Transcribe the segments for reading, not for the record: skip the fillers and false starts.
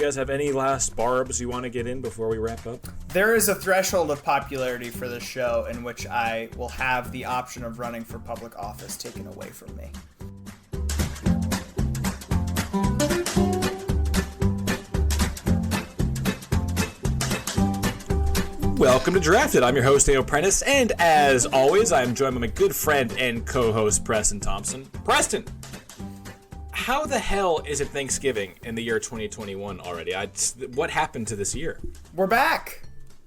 you guys have any last barbs you want to get in before we wrap up? There is a threshold of popularity for this show in which I will have the option of running for public office taken away from me. Welcome to Drafted. I'm your host, Daniel Prentice, and as always, I'm joined by my good friend and co-host, Preston Thompson. Preston, how the hell is it Thanksgiving in the year 2021 already? What happened to this year? We're back.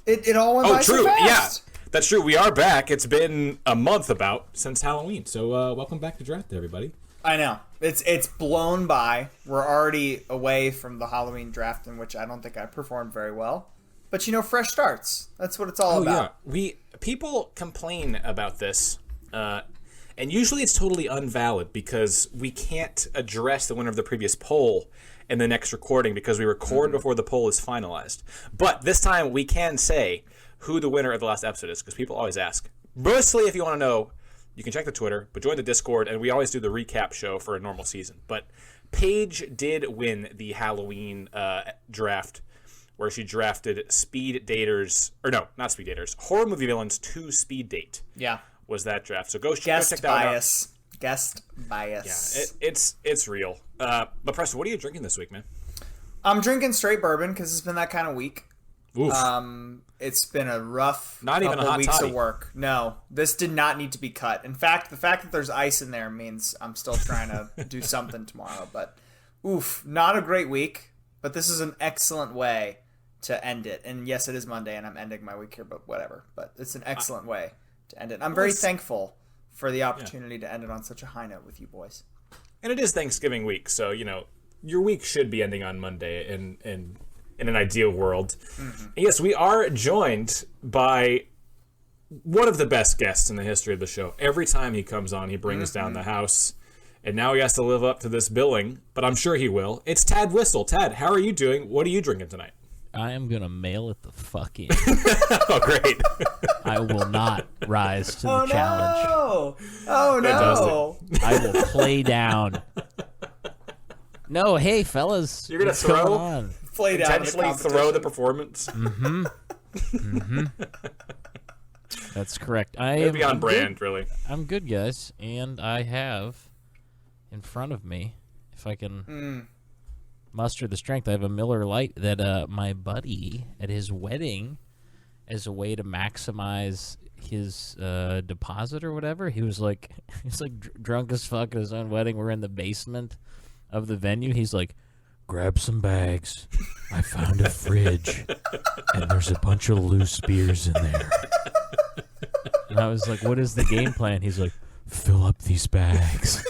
It all went by so fast. Yeah, that's true. We are back. It's been a month about since Halloween, so welcome back to Drafted, everybody. I know. It's blown by. We're already away from the Halloween draft, in which I don't think I performed very well. But, you know, fresh starts. That's what it's all about. Yeah. People complain about this, and usually it's totally invalid because we can't address the winner of the previous poll in the next recording because we record before the poll is finalized. But this time we can say who the winner of the last episode is because people always ask. Mostly, if you want to know, you can check the Twitter, but join the Discord, and we always do the recap show for a normal season. But Paige did win the Halloween draft, where she drafted Speed Daters, or no, not Speed Daters, Horror Movie Villains to Speed Date. Yeah. Was that draft. So go check that bias. Out. Guest bias. Yeah, it's real. But Preston, what are you drinking this week, man? I'm drinking straight bourbon because it's been that kind of week. Oof. It's been a rough not even couple a hot weeks toddy. Of work. No, this did not need to be cut. In fact, the fact that there's ice in there means I'm still trying to do something tomorrow. But not a great week. But this is an excellent way to end it. And yes, it is Monday, and I'm ending my week here, but whatever. But it's an excellent way to end it. I'm very thankful for the opportunity to end it on such a high note with you boys. And it is Thanksgiving week, so, you know, your week should be ending on Monday in an ideal world. Mm-hmm. Yes, we are joined by one of the best guests in the history of the show. Every time he comes on, he brings down the house. And now he has to live up to this billing, but I'm sure he will. It's Tad Wissel. Tad, how are you doing? What are you drinking tonight? I am going to mail it the fuck in. Oh, great. I will not rise to the challenge. Oh, no. I will play down. No, hey, fellas. You're going to intentionally throw the performance? Mm-hmm. Mm-hmm. That's correct. It'd be on brand, really. I'm good, guys. And I have in front of me, if I can muster the strength, I have a Miller Lite that my buddy at his wedding, as a way to maximize his deposit or whatever, he was like drunk as fuck at his own wedding. We're in the basement of the venue. He's like, grab some bags. I found a fridge, and there's a bunch of loose beers in there. And I was like, what is the game plan? He's like, fill up these bags.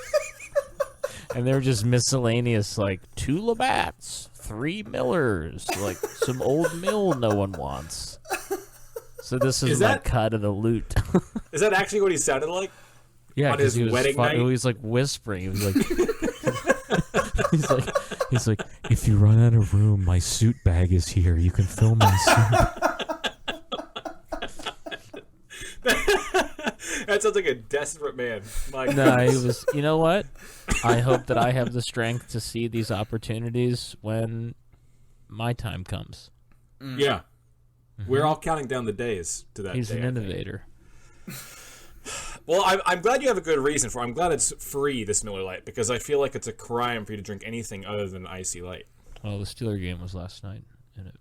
And they were just miscellaneous, like 2 Labatts, 3 Millers, like some old mill no one wants. So this is my cut of the loot. Is that actually what he sounded like? Yeah, on his wedding night? He was like whispering. He was like, he's like, if you run out of room, my suit bag is here. You can fill my suit. That sounds like a desperate man. No, he was. You know what? I hope that I have the strength to see these opportunities when my time comes. Yeah. Mm-hmm. We're all counting down the days to that He's day. He's an innovator. Well, I'm glad you have a good reason for it. I'm glad it's free, this Miller Lite, because I feel like it's a crime for you to drink anything other than Icy Light. Well, the Steeler game was last night. And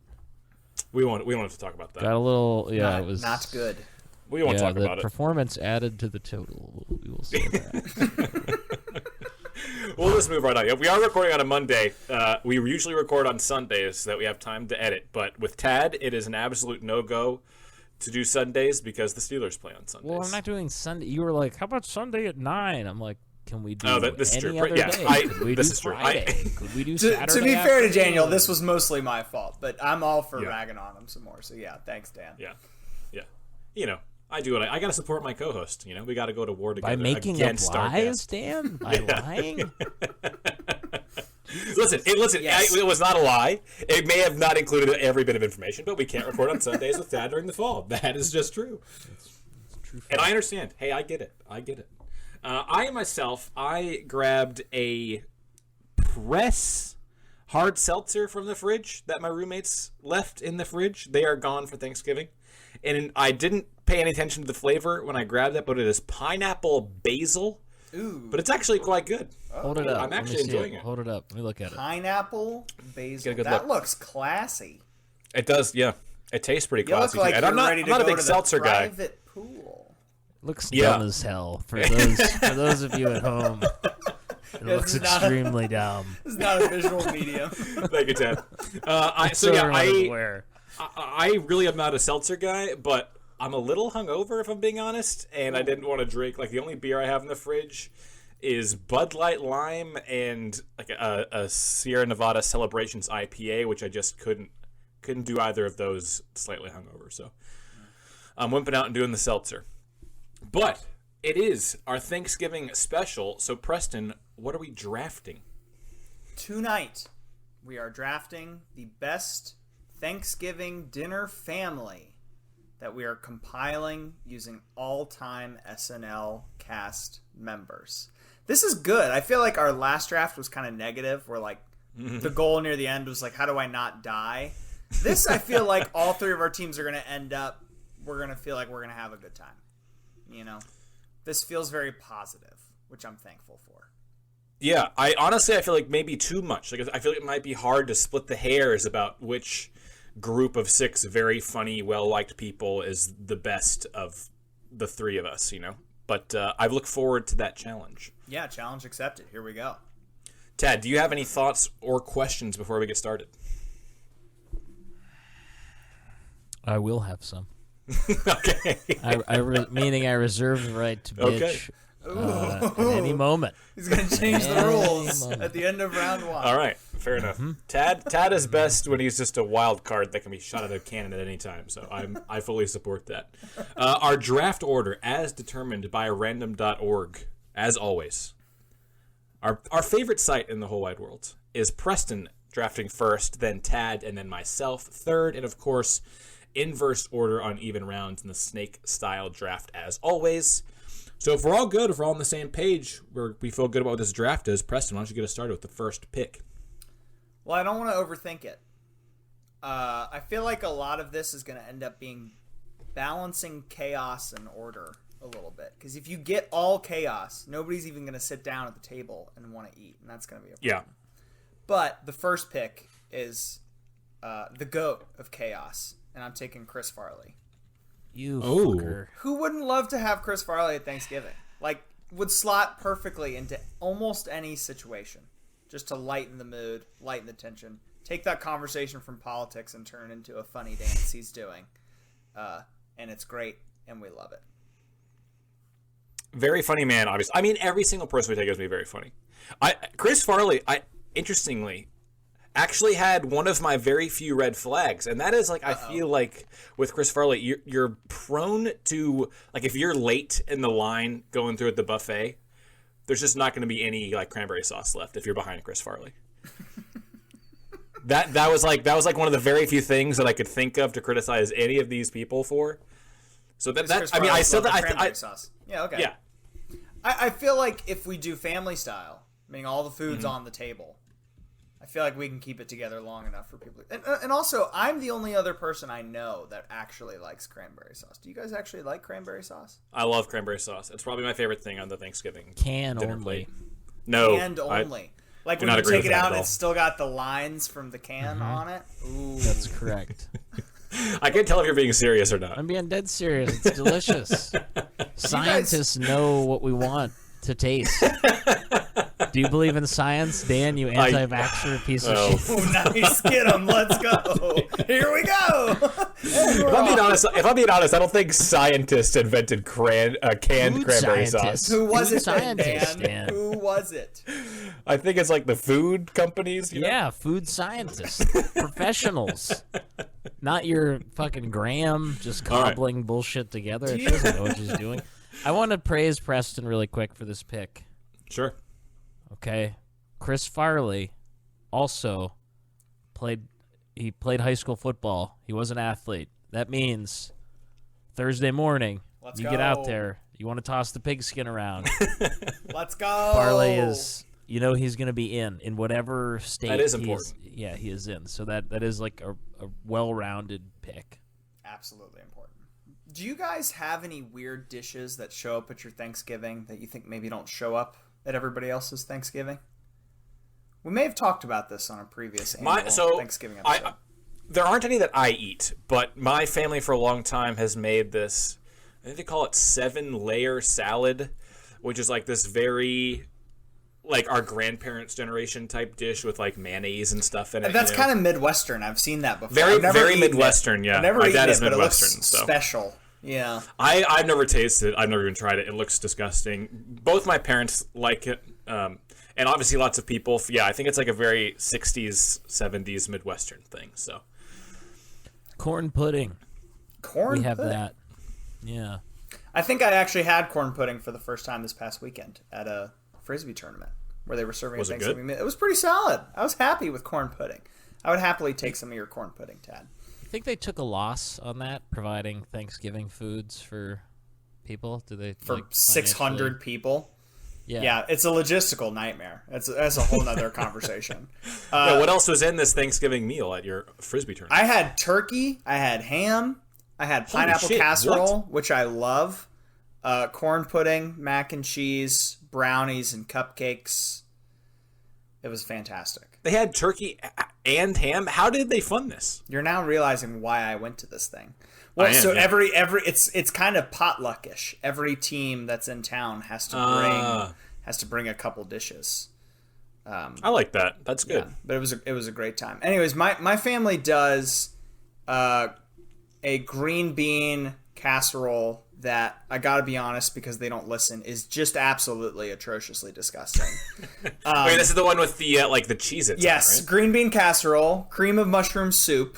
we don't have to talk about that. Got a little, it was not good. We won't talk about it. The performance added to the total. We will say that. We'll just move right on. We are recording on a Monday. We usually record on Sundays so that we have time to edit. But with Tad, it is an absolute no-go to do Sundays because the Steelers play on Sundays. Well, I'm not doing Sunday. You were like, how about Sunday at 9? I'm like, can we do this any is true. other day? Could we this do is true. Friday? Could we do Saturday? To be fair to Daniel, this was mostly my fault, but I'm all for ragging on him some more. So yeah, thanks, Dan. Yeah. You know, I do it. I got to support my co-host. You know, we got to go to war together by making against up our lies, guest. Dan. By lying. Listen. Yes. It was not a lie. It may have not included every bit of information, but we can't record on Sundays with Thad during the fall. That is just true. It's true. And I understand. Hey, I get it. I grabbed a press hard seltzer from the fridge that my roommates left in the fridge. They are gone for Thanksgiving. And I didn't pay any attention to the flavor when I grabbed it, but it is pineapple basil. Ooh. But it's actually quite good. Hold it up. I'm Let me actually see enjoying it. Hold it up. Let me look at it. Pineapple basil. Get a good That look. looks classy. It does, yeah. It tastes pretty You look classy. like and you're I'm not, ready to I'm not a go big to seltzer the guy. private pool. Looks Yeah. dumb as hell for those of you at home. It looks this is not extremely dumb. This is not a visual medium. Thank you, Ted. So everyone is aware. I really am not a seltzer guy, but I'm a little hungover, if I'm being honest, and I didn't want to drink. Like, the only beer I have in the fridge is Bud Light Lime and like a Sierra Nevada Celebrations IPA, which I just couldn't do either of those slightly hungover. So I'm wimping out and doing the seltzer. But it is our Thanksgiving special. So Preston, what are we drafting? Tonight, we are drafting the best Thanksgiving dinner family that we are compiling using all-time SNL cast members. This is good. I feel like our last draft was kind of negative, where like the goal near the end was like, how do I not die? This, I feel like all three of our teams are going to end up, we're going to feel like we're going to have a good time. You know? This feels very positive, which I'm thankful for. Yeah, I feel like maybe too much. Like, I feel like it might be hard to split the hairs about which group of 6 very funny, well-liked people is the best of the three of us, you know? But I look forward to that challenge. Yeah, challenge accepted. Here we go. Tad, do you have any thoughts or questions before we get started? I will have some. Okay. Meaning I reserve the right to bitch at any moment. He's going to change the rules at the end of round 1. All right, fair enough. Tad is best when he's just a wild card that can be shot out of a cannon at any time. So I fully support that. Our draft order, as determined by random.org, as always. Our favorite site in the whole wide world is Preston drafting first, then Tad, and then myself third, and of course, inverse order on even rounds in the snake-style draft as always. So if we're all good, if we're all on the same page, we feel good about what this draft is, Preston, why don't you get us started with the first pick? Well, I don't want to overthink it. I feel like a lot of this is going to end up being balancing chaos and order a little bit. Because if you get all chaos, nobody's even going to sit down at the table and want to eat, and that's going to be a problem. Yeah. But the first pick is the GOAT of chaos, and I'm taking Chris Farley. You fucker. Who wouldn't love to have Chris Farley at Thanksgiving? Like, would slot perfectly into almost any situation, just to lighten the mood, lighten the tension, take that conversation from politics and turn it into a funny dance he's doing. And it's great, and we love it. Very funny man, obviously. I mean, every single person we take is going to be very funny. Chris Farley, interestingly, actually had one of my very few red flags, and that is, like, I feel like with Chris Farley, you're prone to, like, if you're late in the line going through at the buffet, there's just not going to be any, like, cranberry sauce left if you're behind Chris Farley. that was like one of the very few things that I could think of to criticize any of these people for. So I still cranberry sauce. Yeah, okay. Yeah. I feel like if we do family style, meaning all the food's on the table, I feel like we can keep it together long enough for people. And also, I'm the only other person I know that actually likes cranberry sauce. Do you guys actually like cranberry sauce? I love cranberry sauce. It's probably my favorite thing on the Thanksgiving Can dinner only. plate. No. Canned only. Like do when not you agree take with it that out, at all. it's still got the lines from the can on it. Ooh. That's correct. I can't tell if you're being serious or not. I'm being dead serious. It's delicious. Scientists know what we want to taste. Do you believe in science, Dan, you anti-vaxxer piece of shit? Oh, nice. Get him. Let's go. Here we go. If I'm being honest, I don't think scientists invented canned cranberry sauce. Who was Food it, then, scientist, Dan? Dan. Who was it? I think it's like the food companies. You know? Yeah, food scientists, professionals, not your fucking Graham just cobbling bullshit together. She doesn't know what she's doing. I want to praise Preston really quick for this pick. Sure. Okay, Chris Farley also played high school football. He was an athlete. That means Thursday morning, Let's you go. get out there. You want to toss the pigskin around. Let's go. Farley is you know he's going to be in whatever state. That is important. He is in. So that is like a well-rounded pick. Absolutely important. Do you guys have any weird dishes that show up at your Thanksgiving that you think maybe don't show up at everybody else's Thanksgiving? We may have talked about this on a previous Thanksgiving episode. There aren't any that I eat, but my family for a long time has made this, I think they call it 7-layer salad, which is like this very, like our grandparents' generation type dish with like mayonnaise and stuff in it. That's kind of Midwestern. I've seen that before. Very Midwestern, yeah. I've never my eaten dad is it, but Midwestern, it looks so special. Yeah. I've never tasted it. I've never even tried it. It looks disgusting. Both my parents like it. And obviously lots of people. Yeah, I think it's like a very 60s, 70s Midwestern thing. So corn pudding. We have that. Yeah. I think I actually had corn pudding for the first time this past weekend at a Frisbee tournament where they were serving a Thanksgiving meal. It was pretty solid. I was happy with corn pudding. I would happily take some of your corn pudding, Tad. You think they took a loss on that, providing Thanksgiving foods for people? Do they for 600 people? Yeah, it's a logistical nightmare. That's a whole nother conversation. What else was in this Thanksgiving meal at your Frisbee tournament? I had turkey. I had ham. I had pineapple casserole, which I love. Corn pudding, mac and cheese, brownies, and cupcakes. It was fantastic. They had turkey and ham? How did they fund this? You're now realizing why I went to this thing. Well, every it's kind of potluckish. Every team that's in town has to bring a couple dishes. I like that. That's good. Yeah, but it was a great time. Anyways, my family does a green bean casserole that, I gotta be honest, because they don't listen, is just absolutely atrociously disgusting. Wait, this is the one with the like the Cheez-Its. Yes, right? Green bean casserole, cream of mushroom soup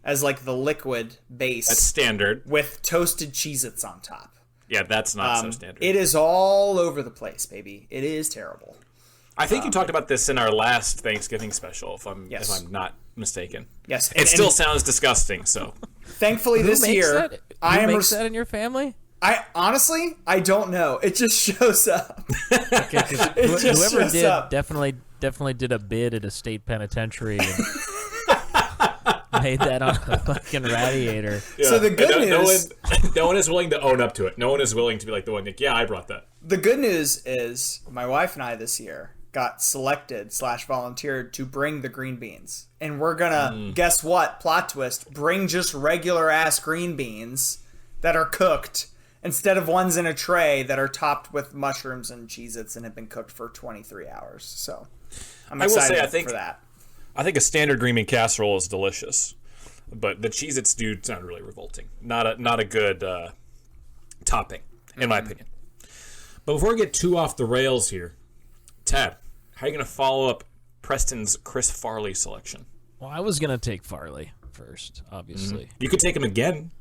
as like the liquid base. That's standard. With toasted Cheez-Its on top. Yeah, that's not so standard. It is all over the place, baby. It is terrible. I think you talked about this in our last Thanksgiving special, if I'm not mistaken. Yes, it still sounds disgusting. So, thankfully, this year, Who makes that in your family? I honestly, I don't know. It just shows up. Okay, whoever did definitely did a bid at a state penitentiary and made that on a fucking radiator. Yeah. So the good news, no one is willing to own up to it. No one is willing to be like the one like, yeah, I brought that. The good news is my wife and I this year got selected / volunteered to bring the green beans, and we're gonna guess what? Plot twist: bring just regular ass green beans that are cooked instead of ones in a tray that are topped with mushrooms and Cheez-Its and have been cooked for 23 hours. So I'm excited for that. I think a standard green bean casserole is delicious, but the Cheez-Its do sound really revolting. Not a good topping, in my opinion. But before we get too off the rails here, Tad, how are you going to follow up Preston's Chris Farley selection? Well, I was going to take Farley first, obviously. You could take him again.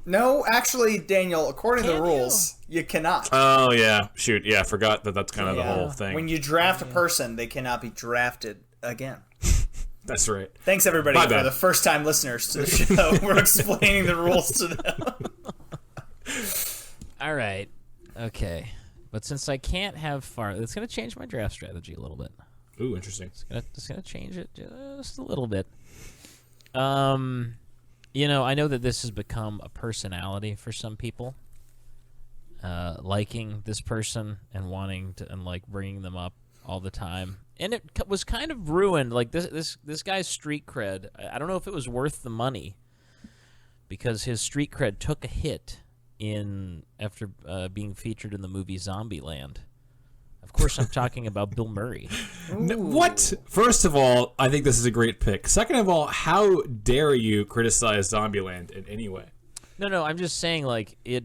No, actually, Daniel, according to the rules, you cannot. Oh, yeah. Shoot. Yeah, I forgot that's kind of the whole thing. When you draft a person, they cannot be drafted again. That's right. Thanks, everybody, for the first-time listeners to the show. We're explaining the rules to them. All right. Okay. But since I can't have Farley, it's going to change my draft strategy a little bit. Ooh, interesting. It's going to change it just a little bit. You know, I know that this has become a personality for some people, liking this person and wanting to and like bringing them up all the time, and it was kind of ruined. Like this guy's street cred. I don't know if it was worth the money because his street cred took a hit after being featured in the movie Zombieland. Of course, I'm talking about Bill Murray. What? First of all, I think this is a great pick. Second of all, how dare you criticize Zombieland in any way? No, I'm just saying, like, it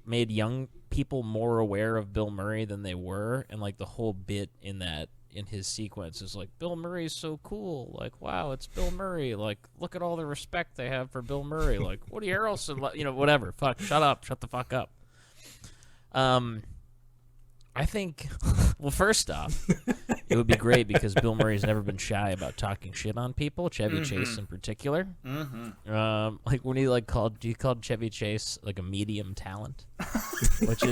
made young people more aware of Bill Murray than they were, and, like, the whole bit in his sequence is, like, Bill Murray's so cool. Like, wow, it's Bill Murray. Like, look at all the respect they have for Bill Murray. Like, Woody Harrelson, you know, whatever. Fuck, shut the fuck up. I think, well, first off, It would be great because Bill Murray's never been shy about talking shit on people, Chevy Chase in particular. Like when he called Chevy Chase like a medium talent, which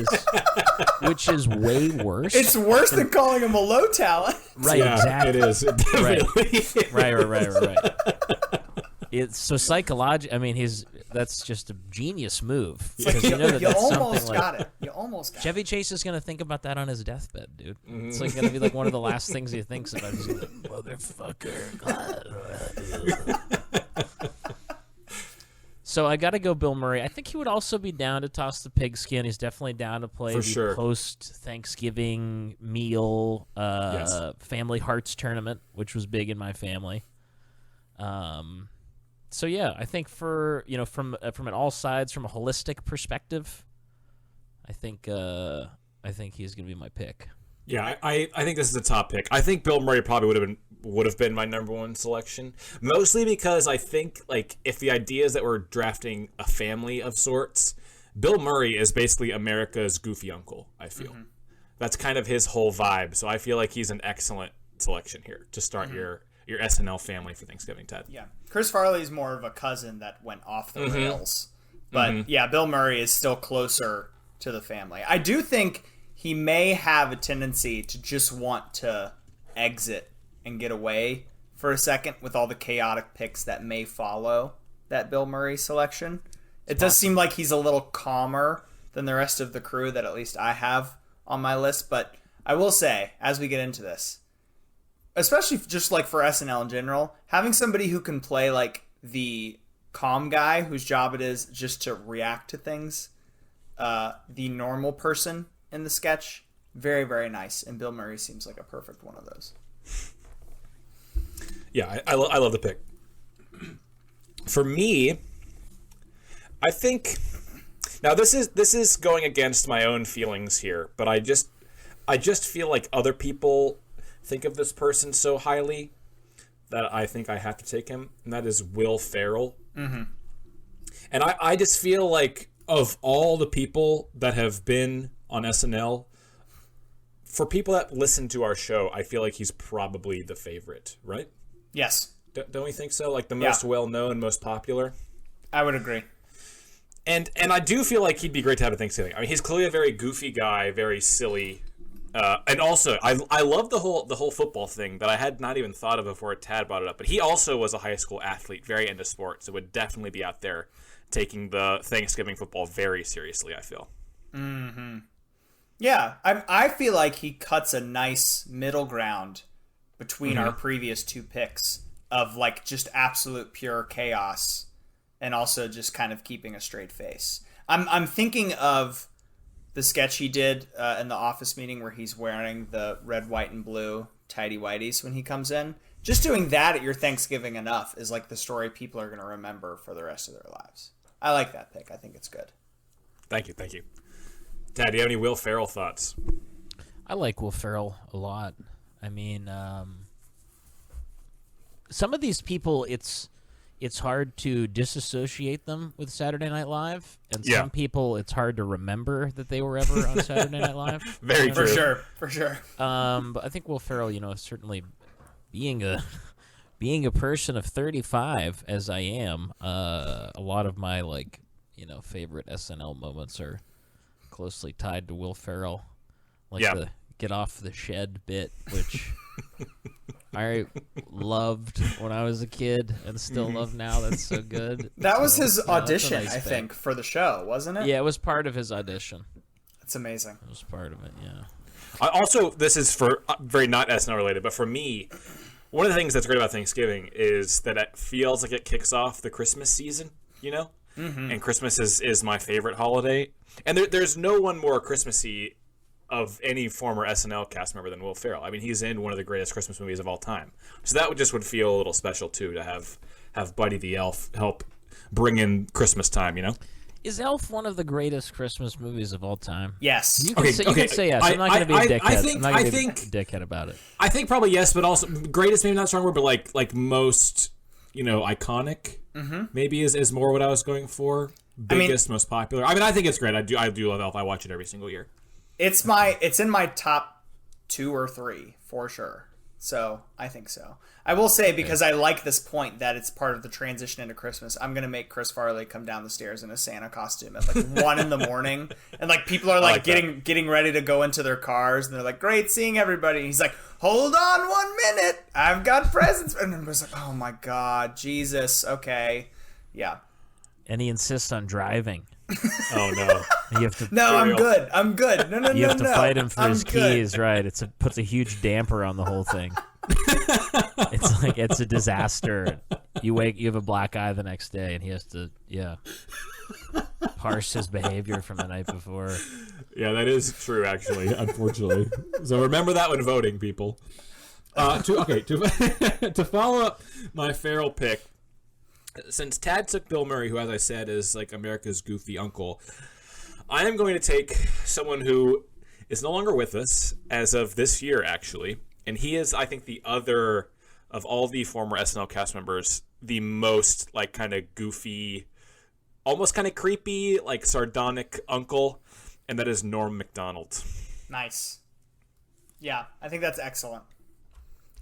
is way worse. It's worse than calling him a low talent. Right, Yeah, exactly. it is. Right. It's so psychological. I mean, that's just a genius move. Because you know You that's almost something got it. You almost got it. Chevy Chase is going to think about that on his deathbed, dude. It's like going to be like one of the last things he thinks about. He's like, motherfucker. So I got to go Bill Murray. I think he would also be down to toss the pigskin. He's definitely down to play the post-Thanksgiving meal Family Hearts tournament, which was big in my family. So yeah, I think from an all sides, from a holistic perspective, I think he's gonna be my pick. Yeah, I think this is a top pick. I think Bill Murray probably would have been my number one selection, mostly because I think like if the idea is that we're drafting a family of sorts, Bill Murray is basically America's goofy uncle. I feel that's kind of his whole vibe. So I feel like he's an excellent selection here to start your SNL family for Thanksgiving, Ted. Yeah. Chris Farley's more of a cousin that went off the rails. But yeah, Bill Murray is still closer to the family. I do think he may have a tendency to just want to exit and get away for a second with all the chaotic picks that may follow that Bill Murray selection. It does seem like he's a little calmer than the rest of the crew that at least I have on my list. But I will say, as we get into this, especially just like for SNL in general, having somebody who can play like the calm guy whose job it is just to react to things, the normal person in the sketch, very, very nice. And Bill Murray seems like a perfect one of those. Yeah, I love the pick. For me, I think now this is going against my own feelings here, but I just feel like other people think of this person so highly that I think I have to take him, and that is Will Ferrell. And I just feel like of all the people that have been on SNL, for people that listen to our show, I feel like he's probably the favorite, right? Yes. Don't we think so? Like the most well-known, most popular? I would agree. And I do feel like he'd be great to have at Thanksgiving. I mean, he's clearly a very goofy guy, very silly. And also, I love the whole football thing that I had not even thought of before Tad brought it up. But he also was a high school athlete, very into sports, so would definitely be out there taking the Thanksgiving football very seriously, I feel. Yeah, I feel like he cuts a nice middle ground between our previous two picks of like just absolute pure chaos and also just kind of keeping a straight face. I'm thinking of the sketch he did in the office meeting where he's wearing the red, white, and blue tighty whities when he comes in. Just doing that at your Thanksgiving enough is like the story people are going to remember for the rest of their lives. I like that pick. I think it's good. Thank you. Tad, do you have any Will Ferrell thoughts? I like Will Ferrell a lot. I mean, some of these people, it's hard to disassociate them with Saturday Night Live, and some people, it's hard to remember that they were ever on Saturday Night Live. Very true. For sure. But I think Will Ferrell, certainly being a person of 35 as I am, a lot of my favorite SNL moments are closely tied to Will Ferrell, the get off the shed bit, which I loved when I was a kid and still love now. That's so good. That was his audition, nice I think, for the show, wasn't it? Yeah, it was part of his audition. That's amazing. It was part of it, yeah. Also, this is for very not SNL related, but for me, one of the things that's great about Thanksgiving is that it feels like it kicks off the Christmas season, And Christmas is my favorite holiday. And there's no one more Christmassy of any former SNL cast member than Will Ferrell. I mean, he's in one of the greatest Christmas movies of all time. So that would feel a little special, too, to have Buddy the Elf help bring in Christmas time, Is Elf one of the greatest Christmas movies of all time? Yes. You can say yes. I'm not going to be a dickhead. I'm not going to be a dickhead about it. I think probably yes, but also greatest, maybe not a strong word, but like most, iconic. Maybe is more what I was going for. Biggest, most popular. I mean, I think it's great. I do love Elf. I watch it every single year. It's in my top 2 or 3 for sure. So I think so. I will say, because I like this point that it's part of the transition into Christmas, I'm going to make Chris Farley come down the stairs in a Santa costume at like 1 in the morning. And like people are like getting ready to go into their cars. And they're like, great seeing everybody. And he's like, hold on 1 minute. I've got presents. And everybody's like, oh my God, Jesus. Okay. Yeah. And he insists on driving. Oh no! You have to. No, I'm good. I'm good. No. You have to fight him for I'm his good. keys, right? Puts a huge damper on the whole thing. It's a disaster. You have a black eye the next day, and he has to parse his behavior from the night before. Yeah, that is true, actually. Unfortunately, so remember that when voting, people. To follow up my Ferrell pick. Since Tad took Bill Murray, who, as I said, is like America's goofy uncle, I am going to take someone who is no longer with us as of this year, actually. And he is, I think, the other of all the former SNL cast members, the most like kind of goofy, almost kind of creepy, like sardonic uncle. And that is Norm Mcdonald. Nice. Yeah, I think that's excellent.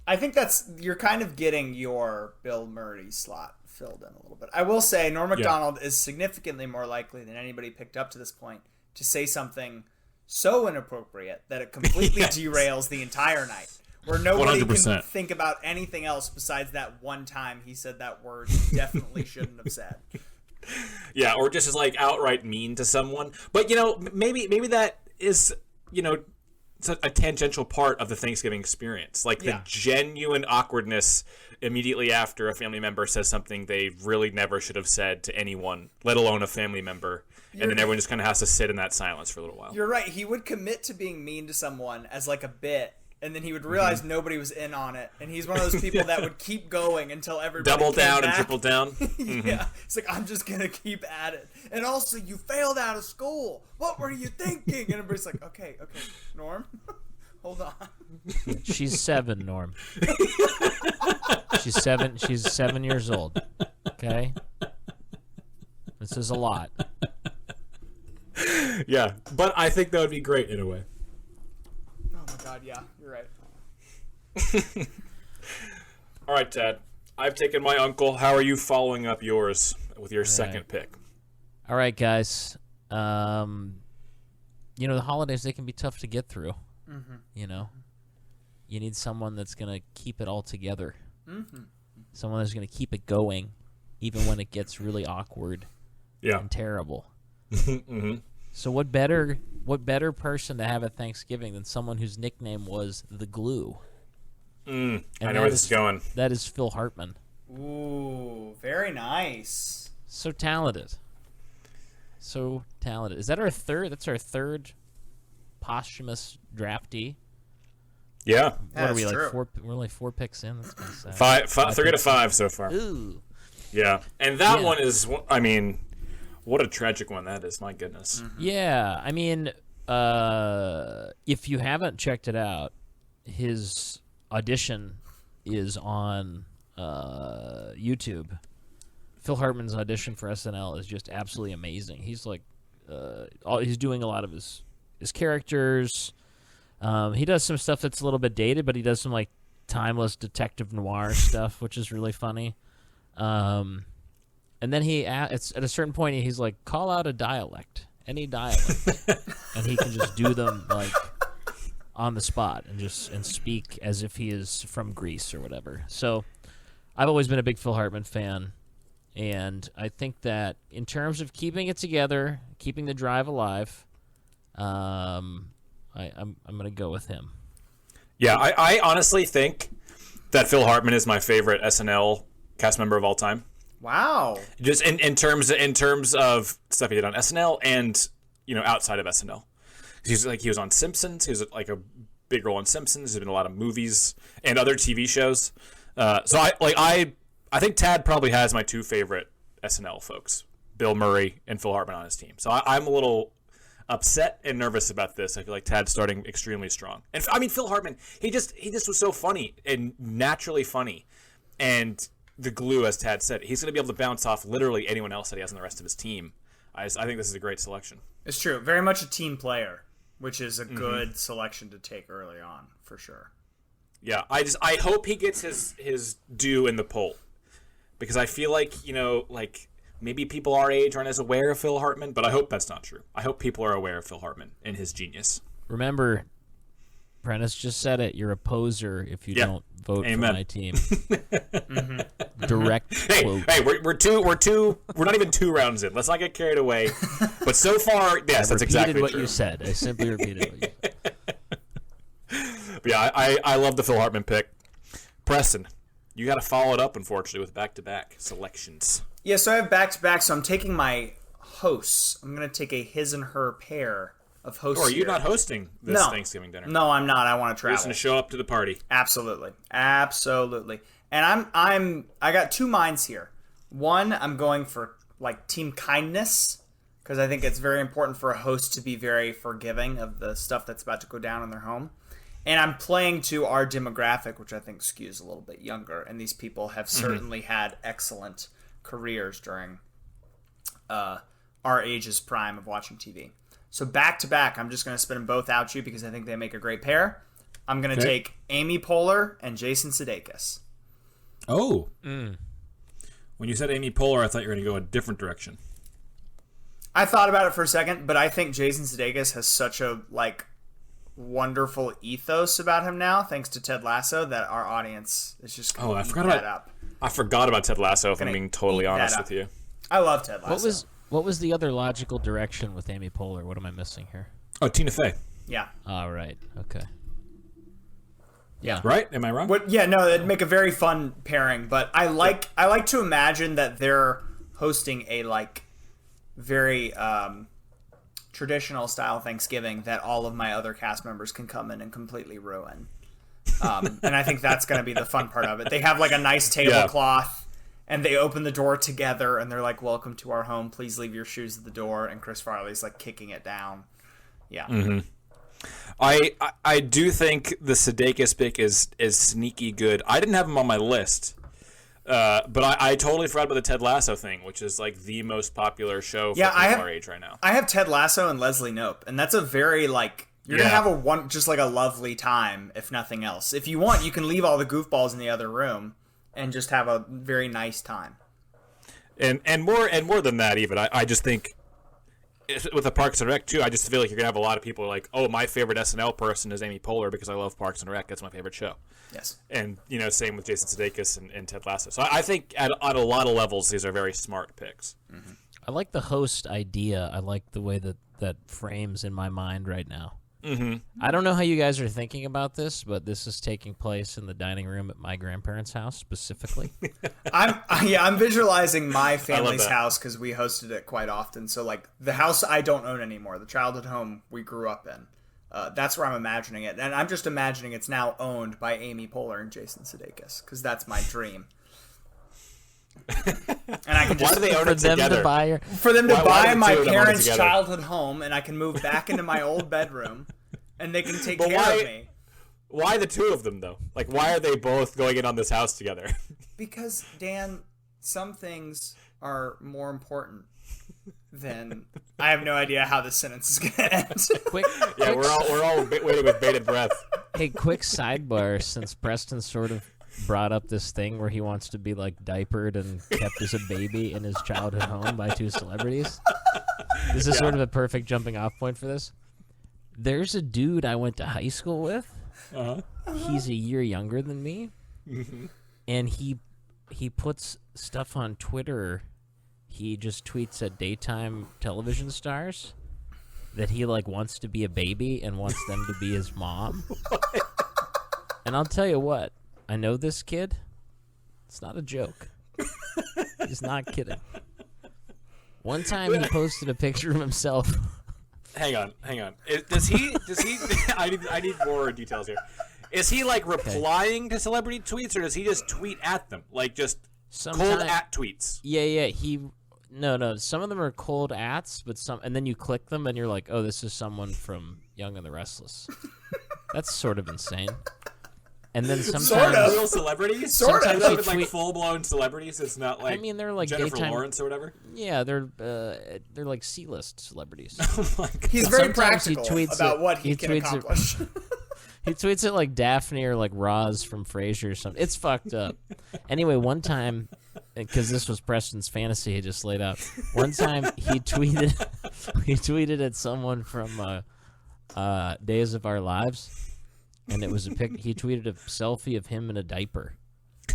I think you're kind of getting your Bill Murray slot filled in a little bit. I will say Norm Macdonald is significantly more likely than anybody picked up to this point to say something so inappropriate that it completely derails the entire night, where nobody 100%. can think about anything else besides that one time he said that word he definitely shouldn't have said. Yeah, or just is like outright mean to someone. But maybe that is it's a tangential part of the Thanksgiving experience, like the genuine awkwardness immediately after a family member says something they really never should have said to anyone, let alone a family member, and then everyone just kind of has to sit in that silence for a little while. You're right. He would commit to being mean to someone as like a bit, and then he would realize nobody was in on it, and he's one of those people that would keep going until everybody double came down back. and triple down. Yeah, it's like, I'm just gonna keep at it. And also, you failed out of school. What were you thinking? And everybody's like, okay, Norm, hold on. She's 7, Norm. She's 7. She's 7 years old. Okay, this is a lot. Yeah, but I think that would be great in a way. Oh my God, yeah, you're right. All right, Tad. I've taken my uncle. How are you following up yours with your second pick? All right, guys. The holidays, they can be tough to get through. You need someone that's going to keep it all together. Someone that's going to keep it going, even when it gets really awkward and terrible. So what better person to have at Thanksgiving than someone whose nickname was the Glue? I know where this is going. That is Phil Hartman. Ooh, very nice. So talented. Is that our third? That's our third posthumous draftee. Yeah. What are we, That's like true. 4? We're like 4 picks in. That's kind of sad. 3 to 5 so far. Ooh. Yeah, and that one is, I mean, what a tragic one that is. My goodness. Yeah, I mean, if you haven't checked it out, his audition is on YouTube. Phil Hartman's audition for SNL is just absolutely amazing. He's like, he's doing a lot of his characters. He does some stuff that's a little bit dated, but he does some like timeless detective noir stuff, which is really funny. And then it's at a certain point he's like, call out a dialect, any dialect, and he can just do them like on the spot and speak as if he is from Greece or whatever. So I've always been a big Phil Hartman fan, and I think that in terms of keeping it together, keeping the drive alive, I'm gonna go with him. Yeah, I honestly think that Phil Hartman is my favorite SNL cast member of all time. Wow. Just in terms of stuff he did on SNL and outside of SNL. He was on Simpsons. He was like a big role on Simpsons. He's been in a lot of movies and other TV shows. So I think Tad probably has my 2 favorite SNL folks, Bill Murray and Phil Hartman on his team. So I'm a little upset and nervous about this. I feel like Tad's starting extremely strong. And I mean, Phil Hartman, he just was so funny and naturally funny. And the glue, as Tad said, he's going to be able to bounce off literally anyone else that he has on the rest of his team. I think this is a great selection. It's true. Very much a team player. which is a good selection to take early on for sure. Yeah, I hope he gets his due in the poll, because I feel like, like maybe people our age aren't as aware of Phil Hartman, but I hope that's not true. I hope people are aware of Phil Hartman and his genius. Remember, Prentice just said it. You're a poser if you don't vote for my team. Direct quote. Hey, we're not even 2 rounds in. Let's not get carried away. But so far, yes, that's exactly what true. you said. I simply repeated what you said. But yeah, I love the Phil Hartman pick. Preston, you got to follow it up, unfortunately, with back-to-back selections. Yeah, so I have back-to-back, so I'm taking my hosts. I'm going to take a his and her pair of hosts. Or are you not hosting this Thanksgiving dinner? No, I'm not. I want to travel. You're just going to show up to the party. Absolutely. And I got 2 minds here. One, I'm going for like team kindness, because I think it's very important for a host to be very forgiving of the stuff that's about to go down in their home. And I'm playing to our demographic, which I think skews a little bit younger, and these people have certainly had excellent careers during our age's prime of watching TV. So back to back, I'm just going to spin them both out to you because I think they make a great pair. I'm going to take Amy Poehler and Jason Sudeikis. Oh. When you said Amy Poehler, I thought you were going to go a different direction. I thought about it for a second, but I think Jason Sudeikis has such a wonderful ethos about him now, thanks to Ted Lasso, that our audience is just going to eat that up. I forgot about Ted Lasso, if I'm being totally honest with you. I love Ted Lasso. What was the other logical direction with Amy Poehler? What am I missing here? Oh, Tina Fey. Yeah. All right. Okay. Yeah. Right? Am I wrong? No, it'd make a very fun pairing, but I like to imagine that they're hosting a very traditional style Thanksgiving that all of my other cast members can come in and completely ruin. And I think that's going to be the fun part of it. They have a nice tablecloth, and they open the door together, and they're like, "Welcome to our home. Please leave your shoes at the door." And Chris Farley's kicking it down. Yeah. Mm-hmm. I do think the Sudeikis pick is sneaky good. I didn't have him on my list, but I totally forgot about the Ted Lasso thing, which is the most popular show for people our age right now. I have Ted Lasso and Leslie Knope, and that's a very you're gonna have a lovely time, if nothing else. If you want, you can leave all the goofballs in the other room and just have a very nice time. And more than that, even I just think with the Parks and Rec too, I just feel like you're gonna have a lot of people oh, my favorite SNL person is Amy Poehler because I love Parks and Rec. That's my favorite show. Yes. And same with Jason Sudeikis and Ted Lasso. So I think at a lot of levels these are very smart picks. Mm-hmm. I like the host idea. I like the way that frames in my mind right now. Mm-hmm. I don't know how you guys are thinking about this, but this is taking place in the dining room at my grandparents' house specifically. I'm visualizing my family's house because we hosted it quite often. So the house I don't own anymore, the childhood home we grew up in, that's where I'm imagining it, and I'm just imagining it's now owned by Amy Poehler and Jason Sudeikis because that's my dream. And I can just why do they own it together? For them to buy my parents' childhood home, and I can move back into my old bedroom, and they can take care of me. Why the two of them though? Why are they both going in on this house together? Because Dan, some things are more important than. I have no idea how this sentence is gonna end. We're all waiting with bated breath. Hey, quick sidebar, since Preston sort of brought up this thing where he wants to be diapered and kept as a baby in his childhood home by 2 celebrities. This is sort of a perfect jumping off point for this. There's a dude I went to high school with. He's a year younger than me. Mm-hmm. And he puts stuff on Twitter. He just tweets at daytime television stars that he wants to be a baby and wants them to be his mom. And I'll tell you what, I know this kid. It's not a joke. He's not kidding. One time he posted a picture of himself. Hang on. Does he I need more details here. Is he replying to celebrity tweets, or does he just tweet at them? Just cold at tweets? Yeah. No. Some of them are cold ats, but and then you click them and you're like, oh, this is someone from Young and the Restless. That's sort of insane. And then sometimes Sort of. real celebrities. Sort of. Sometimes even Tweet- like full-blown celebrities. It's not like they're like Jennifer daytime. Lawrence or whatever. Yeah, they're like C-list celebrities. Oh my God. He's very Sometimes he practical tweets about it- what he he can tweets it- accomplish. He tweets it like Daphne or like Roz from Frasier or something. It's fucked up. Anyway, one time, because this was Preston's fantasy he just laid out. One time he tweeted at someone from Days of Our Lives, and it was a pic. He tweeted a selfie of him in a diaper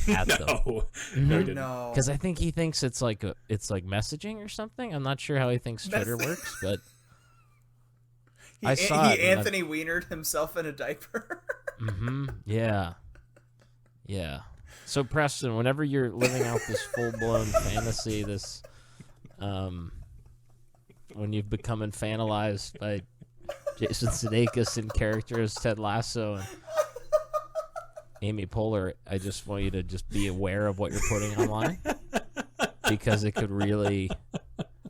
at them. No, no, he didn't. No. Because I think he thinks it's like messaging or something. I'm not sure how he thinks Twitter works, but I saw it. He Anthony Weinered himself in a diaper. Yeah. Yeah. So Preston, whenever you're living out this full-blown fantasy, this when you've become infantilized by Jason Sudeikis in characters Ted Lasso and Amy Poehler, I just want you to just be aware of what you're putting online, because it could really.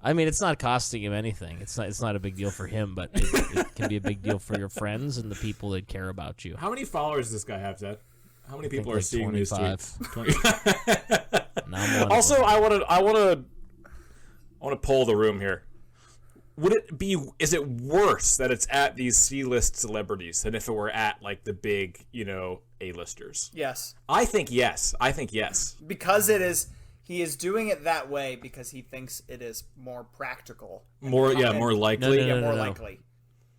I mean, it's not costing him anything. It's not a big deal for him, but it can be a big deal for your friends and the people that care about you. How many followers does this guy have, Ted? How many people are like seeing these 25. tweets? Now I'm one of Also, them. I want to poll the room here. Would it be? Is it worse that it's at these C-list celebrities than if it were at like the big, A-listers? Yes. I think yes. Because it is. He is doing it that way because he thinks it is more practical. More likely. No, More no. likely.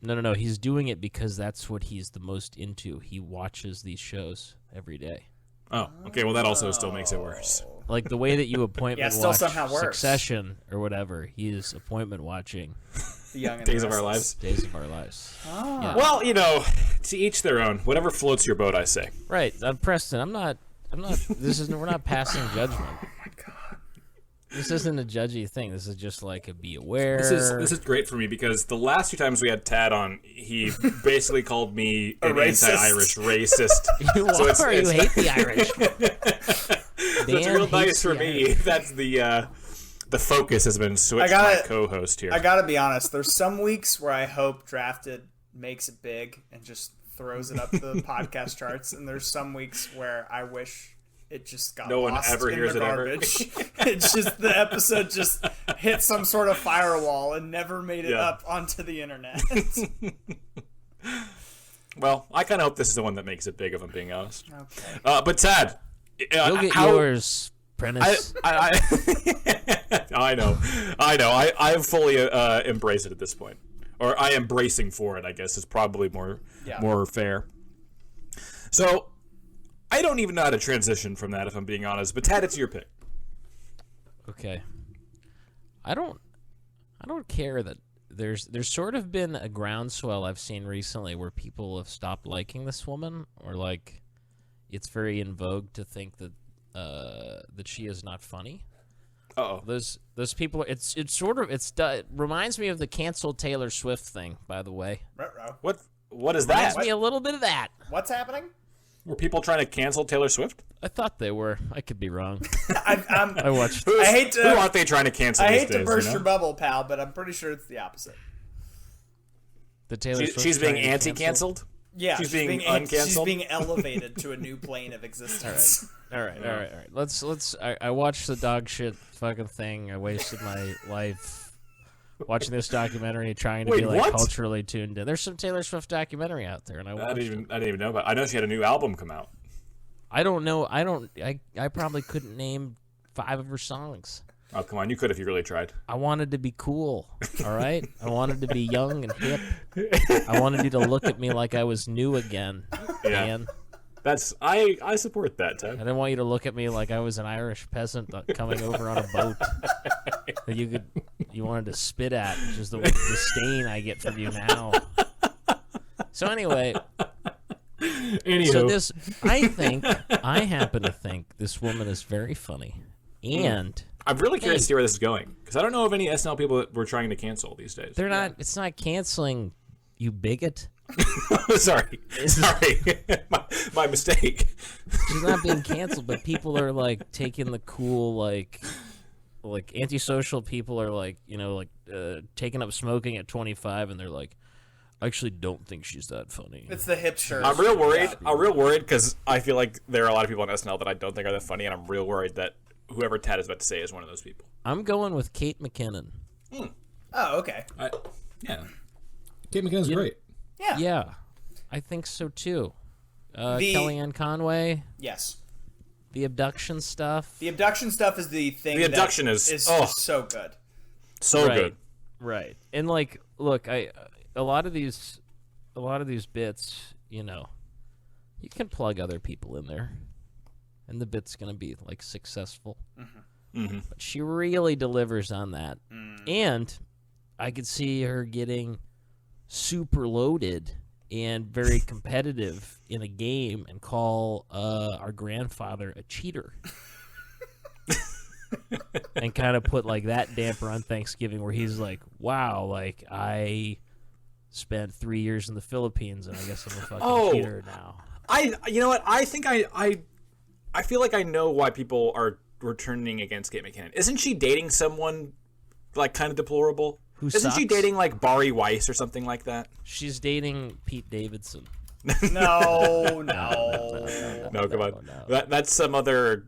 No. He's doing it because that's what he's the most into. He watches these shows every day. Oh, okay. Well, that also still makes it worse. Like the way that you appointment still watch somehow worse. Succession or whatever, he is appointment watching The Young and Days the of Our Restless. Lives. Days of Our Lives. Oh. Yeah. Well, to each their own. Whatever floats your boat, I say. Right, Preston. I'm not. We're not passing judgment. Oh my God. This isn't a judgy thing. This is just like a be aware. This is great for me because the last two times we had Tad on, he basically called me A an racist. anti-Irish racist. You So are. You hate the Irish. So it's real nice for me. That's the focus has been switched to my co-host here. I gotta be honest. There's some weeks where I hope Drafted makes it big and just throws it up the podcast charts, and there's some weeks where I wish it just got No one lost ever in hears the it ever. garbage. It's just the episode just hit some sort of firewall and never made it up onto the internet. Well, I kind of hope this is the one that makes it big, if I'm being honest. Okay. But Tad, You'll get yours, Prentice. I know. I fully embrace it at this point, or I am bracing for it. I guess is probably more fair. So, I don't even know how to transition from that, if I'm being honest. But Tad, it's your pick. Okay. I don't care that there's sort of been a groundswell I've seen recently where people have stopped liking this woman, or like it's very in vogue to think that she is not funny. Uh-oh. Those people. It reminds me of the canceled Taylor Swift thing. By the way, What is reminds that? me a little bit of that. What's happening? Were people trying to cancel Taylor Swift? I thought they were. I could be wrong. I watched. hate to. Who aren't they trying to cancel? I these hate to days, burst your bubble, pal, but I'm pretty sure it's the opposite. The Taylor Swift She's being trying to cancel? anti-canceled. Yeah, She's being She's uncanceled? being elevated to a new plane of existence. All right. Let's. I watched the dog shit fucking thing. I wasted my life watching this documentary, trying to Wait, be like what? culturally tuned in. There's some Taylor Swift documentary out there, and I watched. I didn't even know about. I know she had a new album come out. I don't know. I probably couldn't name 5 of her songs. Oh, come on, you could if you really tried. I wanted to be cool. All right. I wanted to be young and hip. I wanted you to look at me like I was new again, Yeah. man. That's I support that, I Ted. didn't want you to look at me like I was an Irish peasant coming over on a boat that you wanted to spit at, which is the disdain I get from you now. So anyway, Anywho. I happen to think this woman is very funny, and I'm really curious to see where this is going because I don't know of any SNL people that we're trying to cancel these days. they're not. It's not canceling, you bigot. Sorry, my mistake. She's not being canceled, but people are like taking the cool like antisocial people are like taking up smoking at 25, and they're like, I actually don't think she's that funny. It's the hipster. I'm real worried. I'm real worried because I feel like there are a lot of people on SNL that I don't think are that funny, and I'm real worried that whoever Tad is about to say is one of those people. I'm going with Kate McKinnon. Oh, okay. Yeah. Kate McKinnon's great. Yeah. Yeah, I think so too. Kellyanne Conway. Yes. The abduction stuff. The abduction stuff is the thing. The abduction is so good. So good. Right. And like, look, a lot of these bits, you know, you can plug other people in there, and the bit's gonna be like successful. But she really delivers on that, and I could see her getting super loaded and very competitive in a game and call our grandfather a cheater. And kind of put like that damper on Thanksgiving where he's like, wow, like I spent 3 years in the Philippines and I guess I'm a fucking cheater now. You know what? I think I feel like I know why people are turning against Kate McKinnon. Isn't she dating someone like kind of deplorable? Isn't she dating like Bari Weiss or something like that? She's dating Pete Davidson. No, come on. No. That's some other,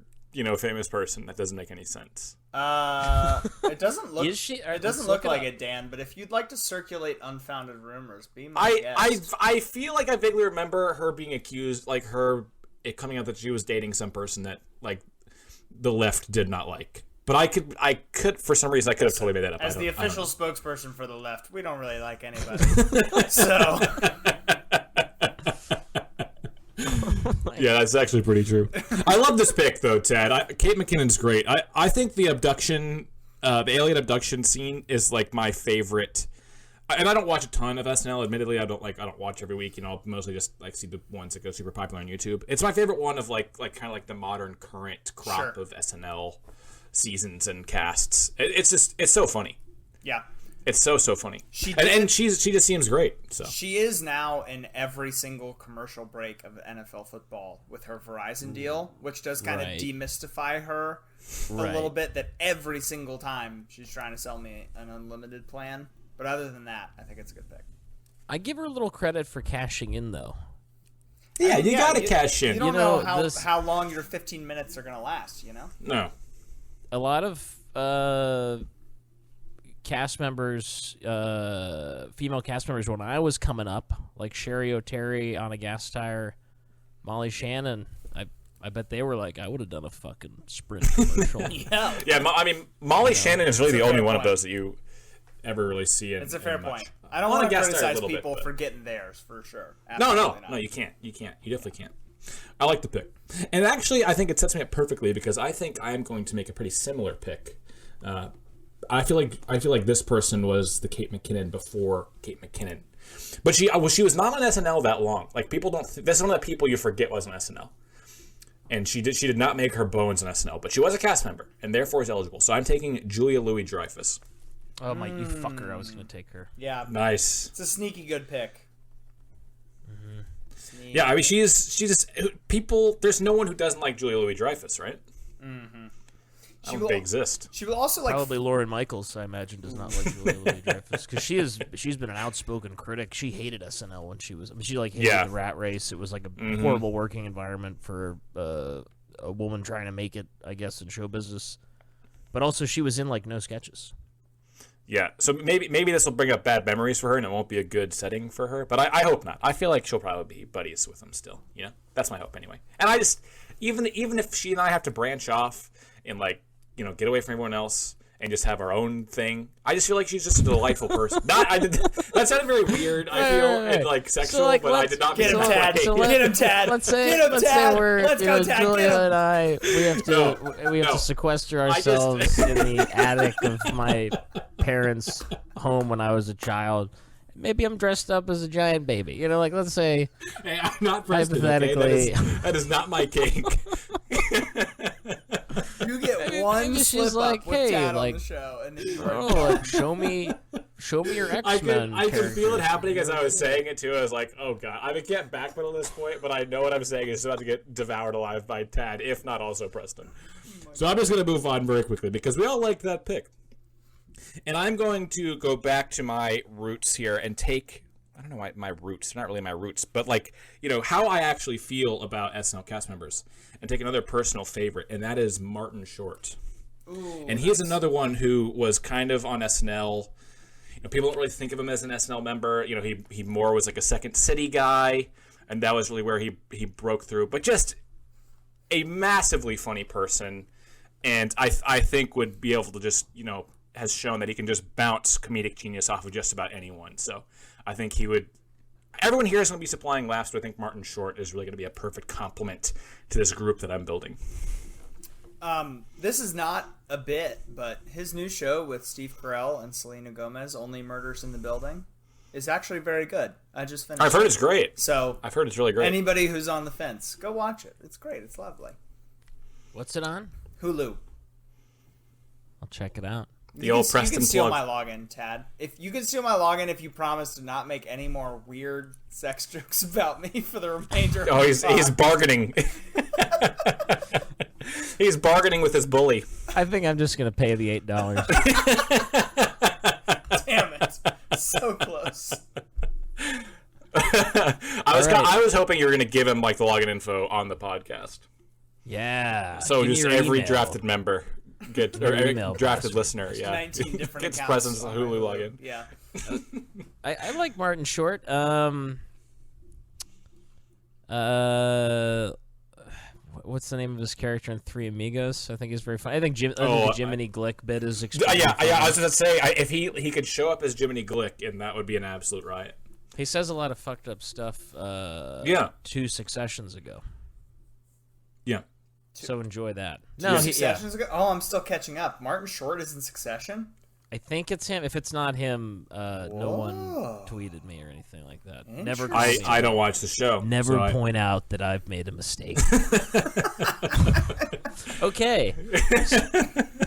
famous person. That doesn't make any sense. It doesn't look. Is she? It doesn't look like it, Dan. But if you'd like to circulate unfounded rumors, be my guest. I feel like I vaguely remember her being accused, like it coming out that she was dating some person that like the left did not like. But I could for some reason I could have totally made that up. As the official spokesperson for the left, we don't really like anybody. So yeah, that's actually pretty true. I love this pick though, Tad. Kate McKinnon's great. I think the abduction, the alien abduction scene is like my favorite. And I don't watch a ton of SNL. Admittedly, I don't watch every week. I'll mostly just like see the ones that go super popular on YouTube. It's my favorite one of like kind of like the modern current crop of SNL seasons and casts. It's so funny. Yeah, it's so funny. She just seems great. So she is now in every single commercial break of NFL football with her Verizon deal, which does kind of demystify her a little bit. That every single time she's trying to sell me an unlimited plan. But other than that, I think it's a good pick. I give her a little credit for cashing in, though. Yeah, you gotta cash in. You don't know how long your 15 minutes are gonna last. No. A lot of cast members, female cast members, when I was coming up, like Sherry O'Terry, Anna Gasteyer, Molly Shannon, I bet they were like, I would have done a fucking Sprint commercial. Yeah. I mean, Molly Shannon is really the only one of those that you ever really see in. It's a fair point. I don't want to criticize people for getting theirs, for sure. No, you can't. You definitely can't. I like the pick. And actually, I think it sets me up perfectly because I think I am going to make a pretty similar pick. I feel like this person was the Kate McKinnon before Kate McKinnon. But she was not on SNL that long. Like people don't that's one of the people you forget was on SNL. And she did not make her bones on SNL, but she was a cast member and therefore is eligible. So I'm taking Julia Louis-Dreyfus. Oh my, you fucker! I was gonna take her. Yeah, nice. It's a sneaky good pick. Yeah, I mean she's just people. There's no one who doesn't like Julia Louis-Dreyfus, right? I don't think they exist. She will also like probably Lauren Michaels. I imagine does not like Julia Louis-Dreyfus because she's been an outspoken critic. She hated SNL when she was. I mean, she like hated the rat race. It was like a horrible working environment for a woman trying to make it, I guess, in show business. But also, she was in like no sketches. Yeah, so maybe this will bring up bad memories for her, and it won't be a good setting for her. But I hope not. I feel like she'll probably be buddies with him still. That's my hope anyway. And I just even if she and I have to branch off and like get away from everyone else and just have our own thing, I just feel like she's just a delightful person. That sounded very weird. I feel and like sexual, so, but I did not get him, Tad. Get him, Tad. Let's say we're Julia and I. We have to sequester ourselves in the attic of my parents' home when I was a child. Maybe I'm dressed up as a giant baby. Let's say. Hey, I'm not hypothetically. Okay? That is not my cake. You get one slip up with Tad on the show, and then you show me your X-Men. I could feel it happening as I was saying it too. I was like, oh god, I can't backpedal at this point, but I know what I'm saying is about to get devoured alive by Tad, if not also Preston. So I'm just gonna move on very quickly because we all liked that pick, and I'm going to go back to my roots here and take I don't know my roots. They're not really my roots, but like, how I actually feel about SNL cast members. And take another personal favorite, and that is Martin Short. Ooh, and he is another one who was kind of on SNL. People don't really think of him as an SNL member. He more was like a Second City guy, and that was really where he broke through. But just a massively funny person, and I think would be able to just, has shown that he can just bounce comedic genius off of just about anyone. So I think he would. Everyone here is going to be supplying laughs, but I think Martin Short is really going to be a perfect complement to this group that I'm building. This is not a bit, but his new show with Steve Carell and Selena Gomez, Only Murders in the Building, is actually very good. I just finished. I've heard it's great. So I've heard it's really great. Anybody who's on the fence, go watch it. It's great. It's lovely. What's it on? Hulu. I'll check it out. The old Preston You can steal plug. my login, Tad. If you can steal my login, if you promise to not make any more weird sex jokes about me for the remainder. Oh, of he's bargaining. He's bargaining with his bully. I think I'm just gonna pay the $8. Damn it! So close. I was hoping you were going to give him like the login info on the podcast. Yeah. So Give me just your every email. drafted member Your email drafted password. listener, yeah, 19 different gets accounts presents on Hulu my login. Yeah. I like Martin Short. What's the name of his character in Three Amigos? I think he's very funny. I think the Jiminy Glick bit is extremely funny. I was going to say if he could show up as Jiminy Glick, and that would be an absolute riot. He says a lot of fucked up stuff. 2 Successions ago. Yeah. So enjoy that. Succession's ago? Oh, I'm still catching up. Martin Short is in Succession? I think it's him. If it's not him, no one tweeted me or anything like that. Never. I don't watch the show. Never point out that I've made a mistake. Okay.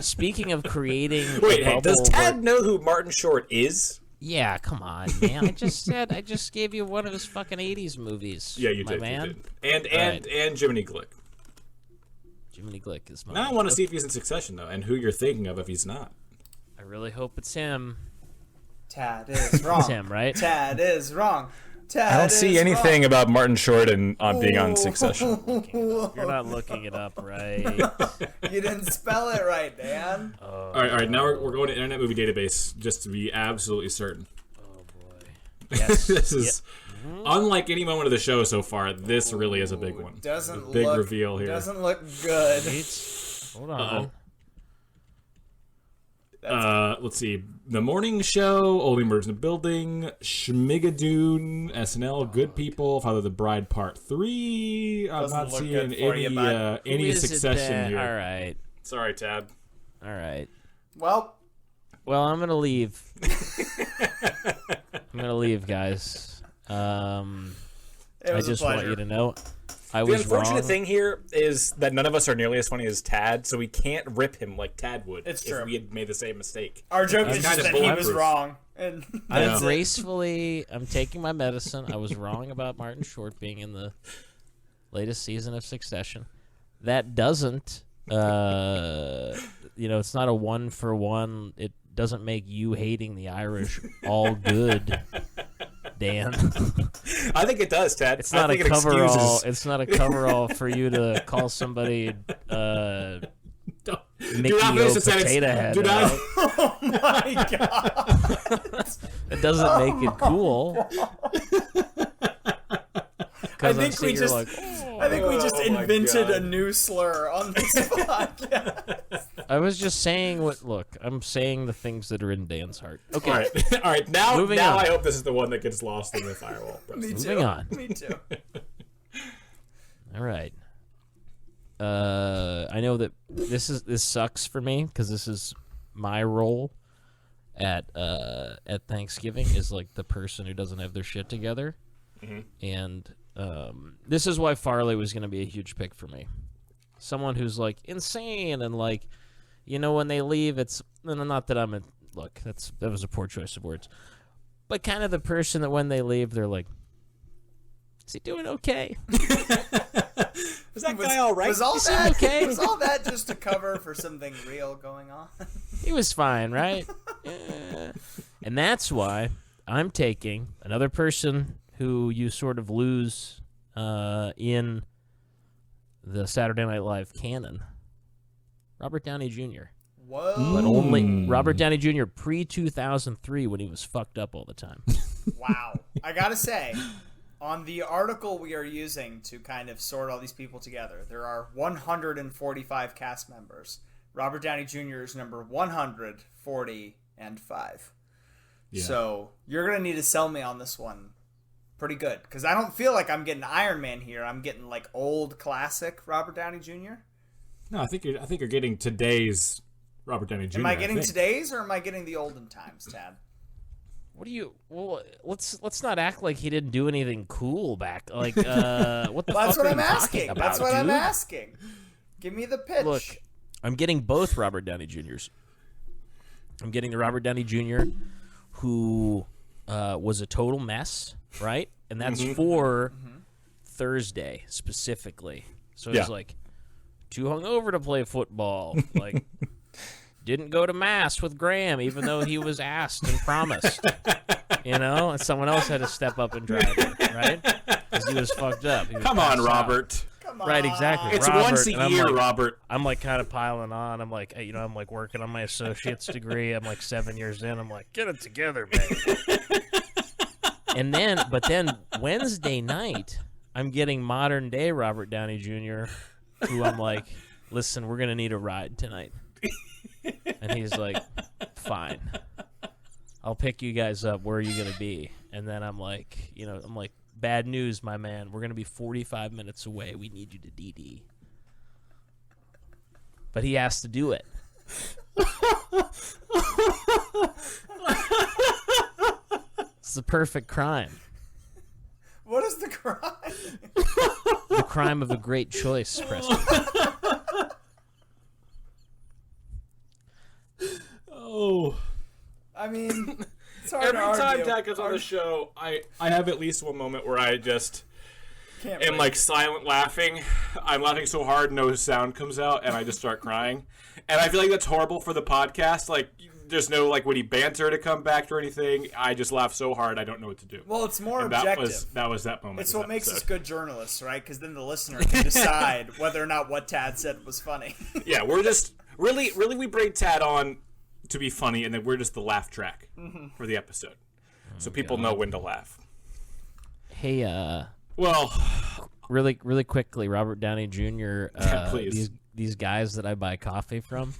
Speaking of creating. Wait, does Tad know who Martin Short is? Yeah, come on, man. I just gave you one of his fucking 80s movies. Yeah, you my did. man. You did. And Jiminy Glick. Jiminy Glick is my. Now I want to see if he's in Succession though, and who you're thinking of if he's not. I really hope it's him. Tad is wrong. It's him, right? Tad is wrong. I don't see anything about Martin Short on being on Succession. You're not looking it up, right? You didn't spell it right, Dan. All right. Now we're going to Internet Movie Database just to be absolutely certain. Oh boy. Yes. This is unlike any moment of the show so far. This really is a big one. Big reveal here. Doesn't look good. Hold on. Let's see. The Morning Show, Only Murders in the Building, Schmigadoon, SNL, Good People, Father of the Bride Part 3. I'm Doesn't not look seeing good for you, bud. any Succession here. All right. Sorry, Tad. All right. Well, I'm gonna leave. Guys. I just want you to know, I was The unfortunate wrong. thing here is that none of us are nearly as funny as Tad, so we can't rip him like Tad would It's true. if we had made the same mistake. our joke is kind just of that he was bulletproof. wrong. And I'm taking my medicine. I was wrong about Martin Short being in the latest season of Succession. That doesn't, it's not a 1-for-1. It doesn't make you hating the Irish all good, Dan. I think it does, Tad. It's not I a think it coverall. excuses- It's not a coverall for you to call somebody Mickey not O finish the sentence. potato head. Do not- out. oh my god. It doesn't make it cool. I think we just Oh my invented God. a new slur on this podcast. I was just saying I'm saying the things that are in Dan's heart. Okay. All right. Now Moving on. I hope this is the one that gets lost in the firewall. Me too. Moving on. Me too. All right. I know that this sucks for me because this is my role at Thanksgiving is like the person who doesn't have their shit together, and this is why Farley was going to be a huge pick for me. Someone who's like insane and like, when they leave, it's not that I'm a look. That was a poor choice of words, but kind of the person that when they leave, they're like, is he doing okay? Is that guy all right? Was all seem that okay? Was all that just to cover for something real going on? He was fine, right? Yeah. And that's why I'm taking another person who you sort of lose in the Saturday Night Live canon, Robert Downey Jr. Whoa. But only Robert Downey Jr. pre-2003 when he was fucked up all the time. Wow. I gotta say, on the article we are using to kind of sort all these people together, there are 145 cast members. Robert Downey Jr. is number 145. Yeah. So you're going to need to sell me on this one pretty good. Because I don't feel like I'm getting Iron Man here. I'm getting like old classic Robert Downey Jr. No, I think you're getting today's Robert Downey Jr. Am I getting today's or am I getting the olden times, Tad? What do you? Well, let's not act like he didn't do anything cool back. Like, what the Well, fuck that's what are I'm you asking. talking about, That's what dude? I'm asking. Give me the pitch. Look, I'm getting both Robert Downey Jr.'s. I'm getting the Robert Downey Jr. who was a total mess, right? And that's for Thursday specifically. So he's like too hungover to play football. Like, didn't go to mass with Graham, even though he was asked and promised. You know, and someone else had to step up and drive him, right? Because he was fucked up. He was Come on, passed out. Robert. Come on. Right, exactly. It's Robert, once a and I'm year, like, Robert. I'm like kind of piling on. I'm like, hey, I'm like working on my associate's degree. I'm like 7 years in. I'm like, get it together, man. But then Wednesday night, I'm getting modern day Robert Downey Jr., who I'm like, listen, we're gonna need a ride tonight. And he's like, fine, I'll pick you guys up. Where are you gonna be? And then I'm like, bad news, my man. We're gonna be 45 minutes away. We need you to DD. But he has to do it. It's the perfect crime. What is the crime? The crime of a great choice, Preston. Oh. I mean, it's hard Every to argue. time Tad goes on the show, I have at least one moment where I just Can't am wait. like silent laughing. I'm laughing so hard no sound comes out, and I just start crying. And I feel like that's horrible for the podcast. Like, there's no like witty banter to come back or anything. I just laugh so hard I don't know what to do. Well, it's more And objective. that was that moment. It's of what makes episode. us good journalists, right? Because then the listener can decide whether or not what Tad said was funny. Yeah, we're just really we bring Tad on to be funny, and then we're just the laugh track for the episode, so people know when to laugh. Hey, Well, really quickly, Robert Downey Jr. Please. These guys that I buy coffee from,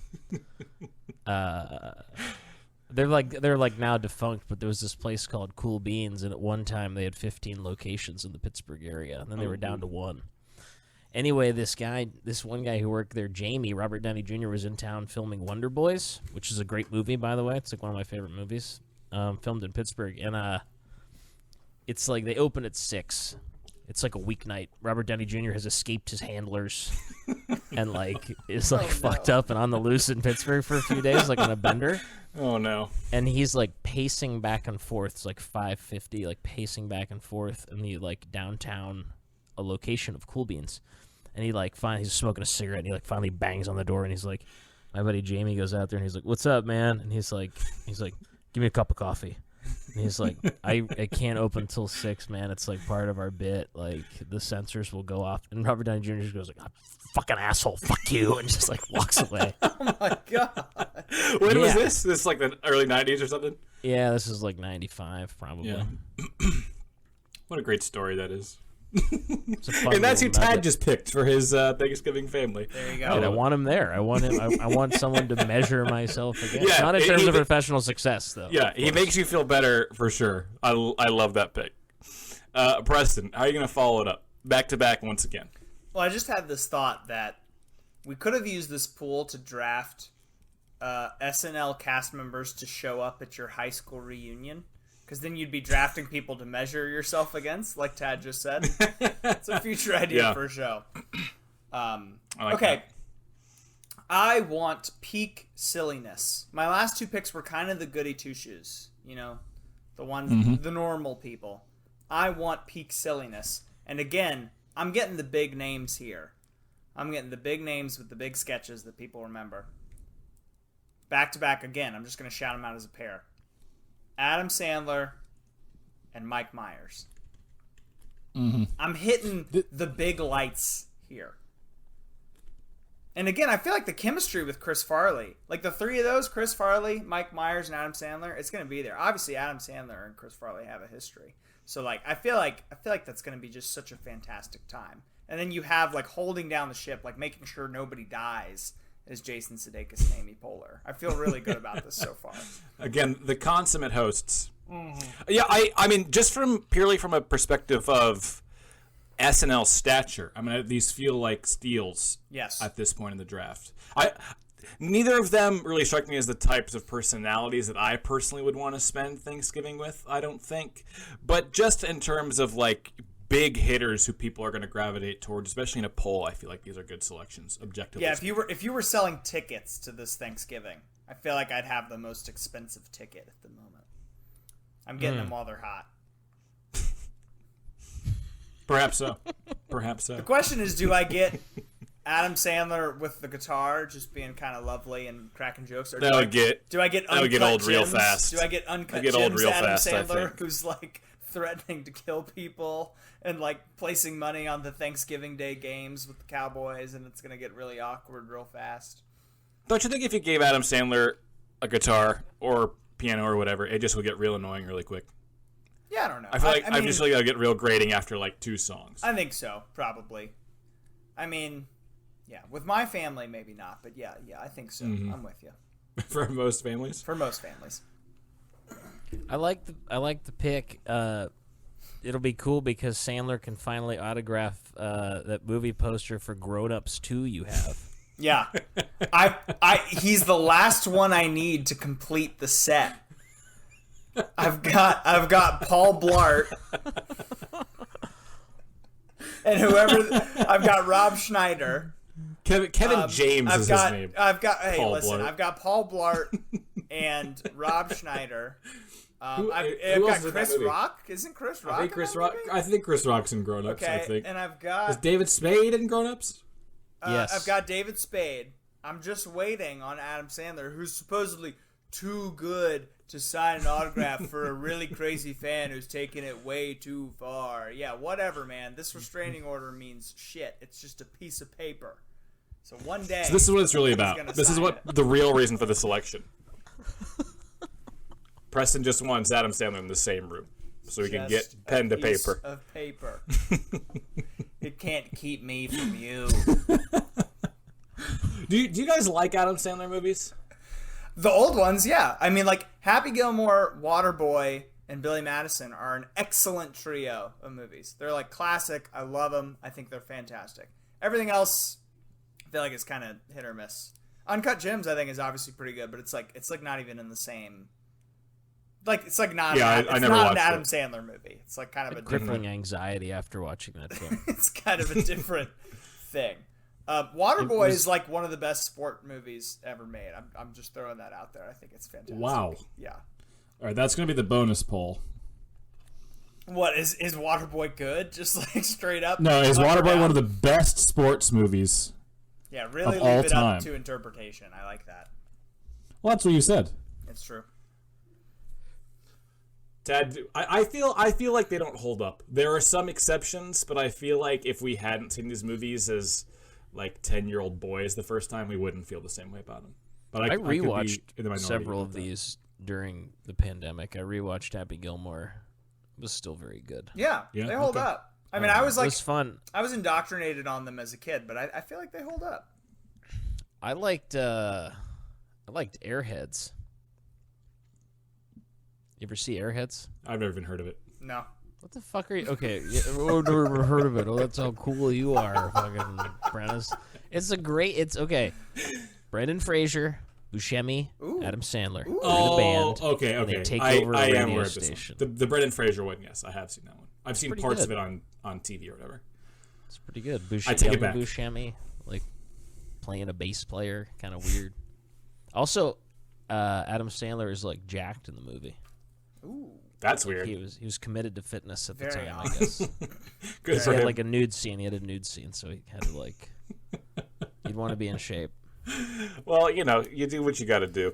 they're like now defunct, but there was this place called Cool Beans, and at one time they had 15 locations in the Pittsburgh area, and then they were down to one. Anyway, this one guy who worked there, Jamie, Robert Downey Jr., was in town filming Wonder Boys, which is a great movie, by the way. It's like one of my favorite movies, filmed in Pittsburgh, and it's like they open at 6. It's like a weeknight. Robert Downey Jr. has escaped his handlers and like is like fucked up and on the loose in Pittsburgh for a few days, like on a bender. oh no. And he's like pacing back and forth. It's like 5:50, like pacing back and forth in the like downtown, a location of Cool Beans. And he like he's smoking a cigarette and he like finally bangs on the door and he's like, my buddy Jamie goes out there and he's like, "What's up, man?" And he's like, "Give me a cup of coffee." And he's like, I can't open till 6, man. It's like part of our bit. Like the sensors will go off. And Robert Downey Jr. just goes like, "Fucking asshole, fuck you," and just like walks away. Oh my god! When was Yeah. this? This is like the early 90s or something? Yeah, this is like 95 probably. Yeah. What a great story that is. It's a fun And that's who little Tad nugget. just picked for his Thanksgiving family. There you And I go. want him there. I want him. I want someone to measure myself against. Yeah, Not in terms he- of professional success, though. Yeah, of he course. makes you feel better for sure. I love that pick. Preston, how are you going to follow it up? Back to back once again. Well, I just had this thought that we could have used this pool to draft SNL cast members to show up at your high school reunion. Because then you'd be drafting people to measure yourself against, like Tad just said. It's a future idea Yeah. for a show. I like Okay. that. I want peak silliness. My last two picks were kind of the goody two-shoes. You know, the ones, the normal people. I want peak silliness. And again, I'm getting the big names here. I'm getting the big names with the big sketches that people remember. Back to back again. I'm just going to shout them out as a pair. Adam Sandler and Mike Myers. Mm-hmm. I'm hitting the big lights here. And again, I feel like the chemistry with Chris Farley, like the three of those, Chris Farley, Mike Myers, and Adam Sandler, it's going to be there. Obviously, Adam Sandler and Chris Farley have a history. So like I feel like that's going to be just such a fantastic time. And then you have like holding down the ship, like making sure nobody dies, as Jason Sudeikis and Amy Poehler. I feel really good about this so far. Again, the consummate hosts. Mm-hmm. Yeah, I mean, just purely from a perspective of SNL stature, I mean, these feel like steals. Yes. At this point in the draft. Neither of them really strike me as the types of personalities that I personally would want to spend Thanksgiving with, I don't think. But just in terms of like big hitters who people are going to gravitate towards, especially in a poll, I feel like these are good selections, objectively. Yeah, if you were selling tickets to this Thanksgiving, I feel like I'd have the most expensive ticket at the moment. I'm getting them while they're hot. Perhaps so. Perhaps so. The question is, do I get Adam Sandler with the guitar just being kind of lovely and cracking jokes, or do I get old real fast? Do I get uncut gems? Gems Real Adam fast, Sandler, who's like threatening to kill people and like placing money on the Thanksgiving Day games with the Cowboys, and it's gonna get really awkward real fast? Don't you think if you gave Adam Sandler a guitar or piano or whatever, it just would get real annoying really quick? Yeah, I don't know. I feel like I just like I'll get real grating after like 2 songs. I think so, probably. I mean, yeah, with my family maybe not, but yeah, I think so. Mm-hmm. I'm with you. For most families. For most families. I like the pick. It'll be cool because Sandler can finally autograph that movie poster for Grown Ups 2 you have. Yeah, he's the last one I need to complete the set. I've got Paul Blart, and I've got Rob Schneider. Kevin James is his name. I've got Paul Blart. I've got Paul Blart and Rob Schneider. I've got Chris Rock. Isn't Chris Rock? I think Chris Rock's in Grown Ups. Okay, I think. And I've got. Is David Spade in Grown Ups? Yes. I've got David Spade. I'm just waiting on Adam Sandler, who's supposedly too good to sign an autograph for a really crazy fan who's taking it way too far. Yeah, whatever, man. This restraining order means shit. It's just a piece of paper. So one day. So this is what it's really about. This is what the real reason for the selection. Preston just wants Adam Sandler in the same room so he can get pen to paper. Of paper. It can't keep me from you. Do you guys like Adam Sandler movies? The old ones, yeah. I mean, like, Happy Gilmore, Waterboy, and Billy Madison are an excellent trio of movies. They're, like, classic. I love them. I think they're fantastic. Everything else, I feel like it's kind of hit or miss. Uncut Gems, I think, is obviously pretty good, but it's not even in the same... Like, it's like not, yeah, it's not an Adam Sandler movie. It's like kind of a crippling anxiety after watching that film. It's kind of a different thing. Waterboy is like one of the best sport movies ever made. I'm just throwing that out there. I think it's fantastic. Wow. Yeah. All right, that's going to be the bonus poll. What is Waterboy good? Just like straight up? No, is Waterboy one of the best sports movies? Yeah, really of all leave it time. up to interpretation. I like that. Well, that's what you said. It's true. Tad, I feel like they don't hold up. There are some exceptions, but I feel like if we hadn't seen these movies as like 10-year-old boys the first time, we wouldn't feel the same way about them. But I rewatched several of these during the pandemic. I rewatched Happy Gilmore. It was still very good. Yeah, they hold up. I mean, I was like, it was fun. I was indoctrinated on them as a kid, but I feel like they hold up. I liked Airheads. You ever see Airheads? I've never even heard of it. No. What the fuck are you? Okay, I've never heard of it. Oh, that's how cool you are, fucking Prentice. It's okay. Brendan Fraser, Buscemi, Adam Sandler, the band. Okay. And they take over a radio station. The Brendan Fraser one, yes, I have seen that one. I've seen parts good. of it on TV or whatever. It's pretty good. I take it back. Buscemi, like playing a bass player, kind of weird. Also, Adam Sandler is like jacked in the movie. Ooh. That's weird. He was committed to fitness at the Very time, odd. I guess. Good He for had him. like a nude scene. He had a nude scene, so he had to like. You'd want to be in shape. Well, you do what you got to do.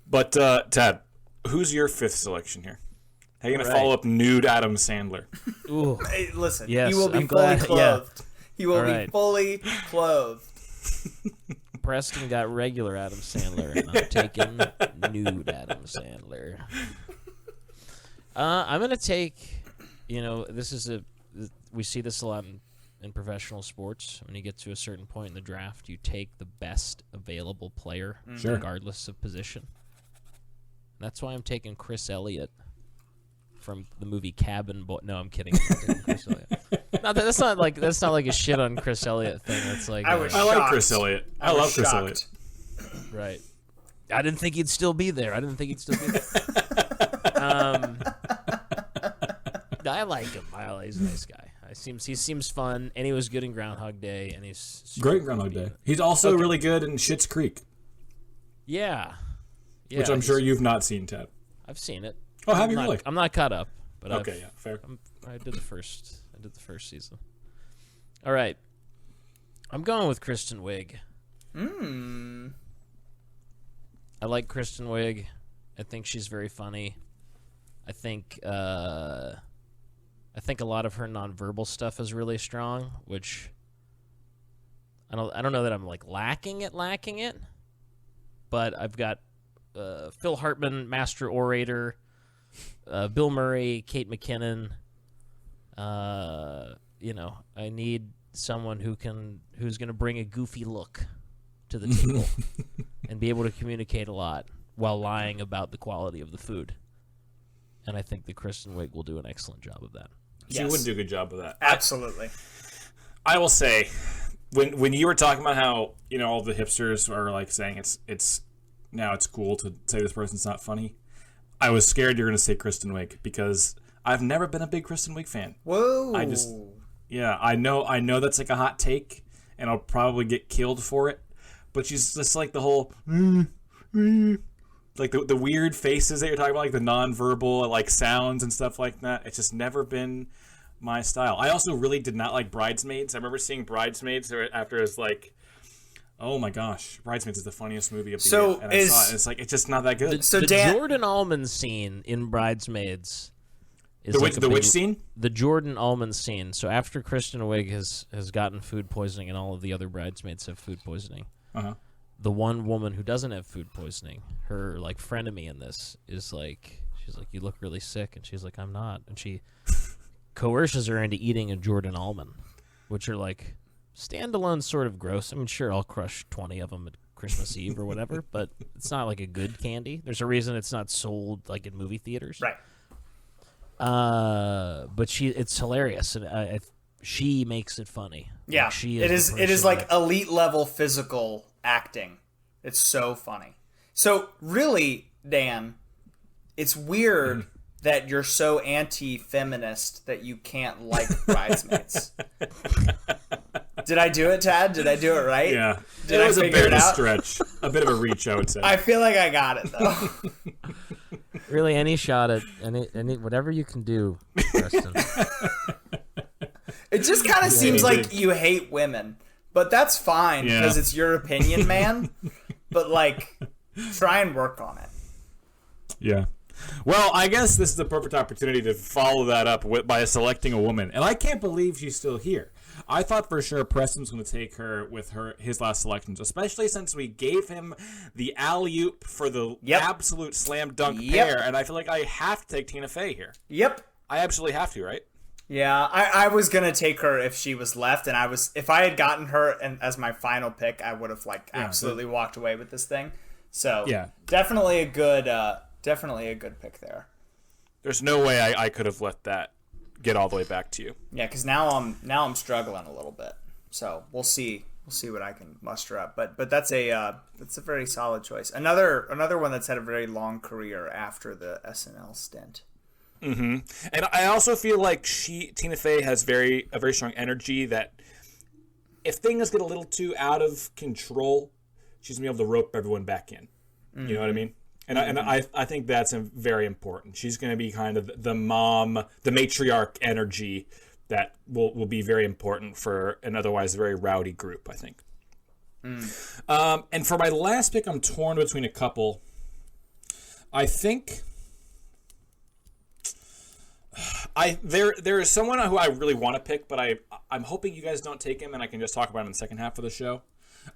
But Tad, who's your 5th selection here? How are you going to follow up nude Adam Sandler? Ooh. Hey, listen, Yes, he will be I'm fully glad- clothed. yeah. He will All be right. fully clothed. Preston got regular Adam Sandler, and I'm taking nude Adam Sandler. I'm gonna take, we see this a lot in professional sports. When you get to a certain point in the draft, you take the best available player, Sure. regardless of position. That's why I'm taking Chris Elliott from the movie Cabin Boy. No, I'm kidding. I'm not taking Chris Elliott. That's not like a shit on Chris Elliott thing. That's like I was I like shocked. Chris Elliott. I was love Chris shocked. Elliott. right. I didn't think he'd still be there. I like him. He's a nice guy. He seems fun, and he was good in Groundhog Day, and he's Great in Groundhog Day. He's also really good in Schitt's Creek, Yeah. which I'm sure you've not seen, Tad. I've seen it. Oh, have you really? I'm not caught up, but Okay, yeah, fair. I did the first season. All right. I'm going with Kristen Wiig. I like Kristen Wiig. I think she's very funny. I think a lot of her nonverbal stuff is really strong, which I don't know that I'm like lacking it. But I've got Phil Hartman, master orator, Bill Murray, Kate McKinnon. I need someone who's going to bring a goofy look to the table and be able to communicate a lot while lying about the quality of the food. And I think that Kristen Wiig will do an excellent job of that. She would do a good job of that. Absolutely. I will say, when you were talking about how all the hipsters are like saying it's now it's cool to say this person's not funny, I was scared you're going to say Kristen Wiig because I've never been a big Kristen Wiig fan. Whoa. I know that's like a hot take, and I'll probably get killed for it. But she's just like the whole, like the weird faces that you're talking about, like the nonverbal like sounds and stuff like that. It's just never been my style. I also really did not like Bridesmaids. I remember seeing Bridesmaids after it was like, oh my gosh, Bridesmaids is the funniest movie of the year. And I saw it, and it's like it's just not that good. So the Dan, Jordan Almond scene in Bridesmaids is Which scene? The Jordan Almond scene. So after Kristen Wiig has gotten food poisoning and all of the other bridesmaids have food poisoning, the one woman who doesn't have food poisoning, her like frenemy in this is like, she's like, you look really sick, and she's like, I'm not, and she coerces her into eating a Jordan Almond, which are like standalone sort of gross. I mean, sure, I'll crush 20 of them at Christmas Eve or whatever, but it's not like a good candy. There's a reason it's not sold like in movie theaters. right. But it's hilarious, and she makes it funny. Yeah, Like, she it is is like elite level physical acting. It's so funny. So really, Dan, it's weird that you're so anti-feminist that you can't like Bridesmaids. Did I do it, Tad? Did I do it right? Yeah, Did it I was a figure bit it of a out? stretch, a bit of a reach, I would say. I feel like I got it though. really any shot at any whatever you can do, Preston. It just kind of seems like you hate women, but that's fine because it's your opinion, man. But like, try and work on it. Yeah. Well, I guess this is the perfect opportunity to follow that up by selecting a woman. And I can't believe she's still here. I thought for sure Preston was going to take her with his last selections, especially since we gave him the alley-oop for the absolute slam dunk pair. And I feel like I have to take Tina Fey here. Yep. I absolutely have to, right? Yeah, I was going to take her if she was left. And if I had gotten her as my final pick, I would have absolutely walked away with this thing. So definitely a good pick there. There's no way I could have let that get all the way back to you. Yeah, because now I'm struggling a little bit. So we'll see what I can muster up. But that's a very solid choice. Another one that's had a very long career after the SNL stint. Mm-hmm. And I also feel like Tina Fey has a very strong energy that if things get a little too out of control, she's gonna be able to rope everyone back in. Mm-hmm. You know what I mean? And I think that's very important. She's going to be kind of the mom, the matriarch energy that will be very important for an otherwise very rowdy group, I think. And for my last pick, I'm torn between a couple. I think There is someone who I really want to pick, but I'm hoping you guys don't take him, and I can just talk about him in the second half of the show.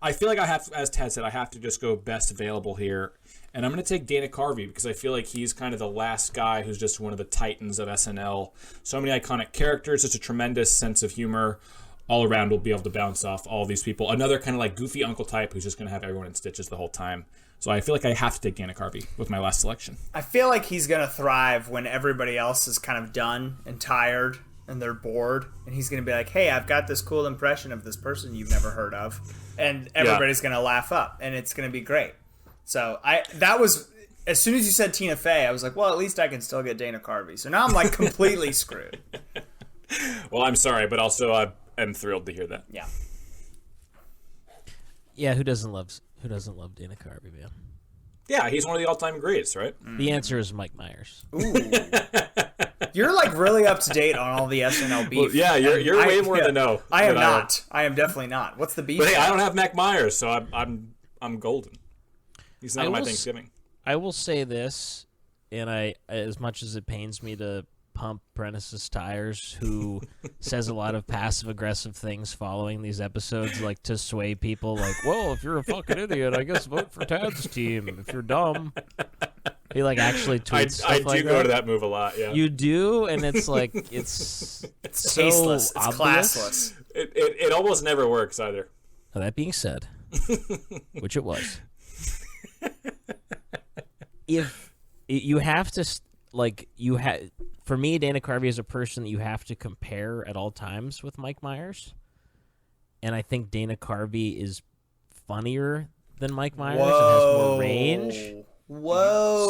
I feel like I have, as Tad said, I have to just go best available here, and I'm going to take Dana Carvey because I feel like he's kind of the last guy who's just one of the titans of SNL. So many iconic characters, just a tremendous sense of humor all around. Will be able to bounce off all these people. Another kind of like goofy uncle type who's just going to have everyone in stitches the whole time. So I feel like I have to take Dana Carvey with my last selection. I feel like he's going to thrive when everybody else is kind of done and tired and they're bored. And he's going to be like, hey, I've got this cool impression of this person you've never heard of. And everybody's going to laugh up. And it's going to be great. So that was, as soon as you said Tina Fey, I was like, well, at least I can still get Dana Carvey. So now I'm like completely screwed. Well, I'm sorry, but also I'm thrilled to hear that. Yeah. Yeah, who doesn't love Dana Carvey, man? Yeah, he's one of the all-time greats, right? The answer is Mike Myers. Ooh. You're like really up to date on all the SNL beef. Well, yeah, you're way more than no. I am not. I am definitely not. What's the beef? But hey, I don't have Mac Myers, so I'm golden. He's not on my Thanksgiving. I will say this, and as much as it pains me to pump Prentice's tires, who says a lot of passive-aggressive things following these episodes, like to sway people, like, well, if you're a fucking idiot, I guess vote for Tad's team. If you're dumb. He, like, actually tweets stuff like that. I do go to that move a lot, yeah. You do, and it's like, it's so tasteless. It's obvious. classless. It almost never works either. Now, that being said, which it was, if you have to, like, for me, Dana Carvey is a person that you have to compare at all times with Mike Myers. And I think Dana Carvey is funnier than Mike Myers and has more range. Whoa.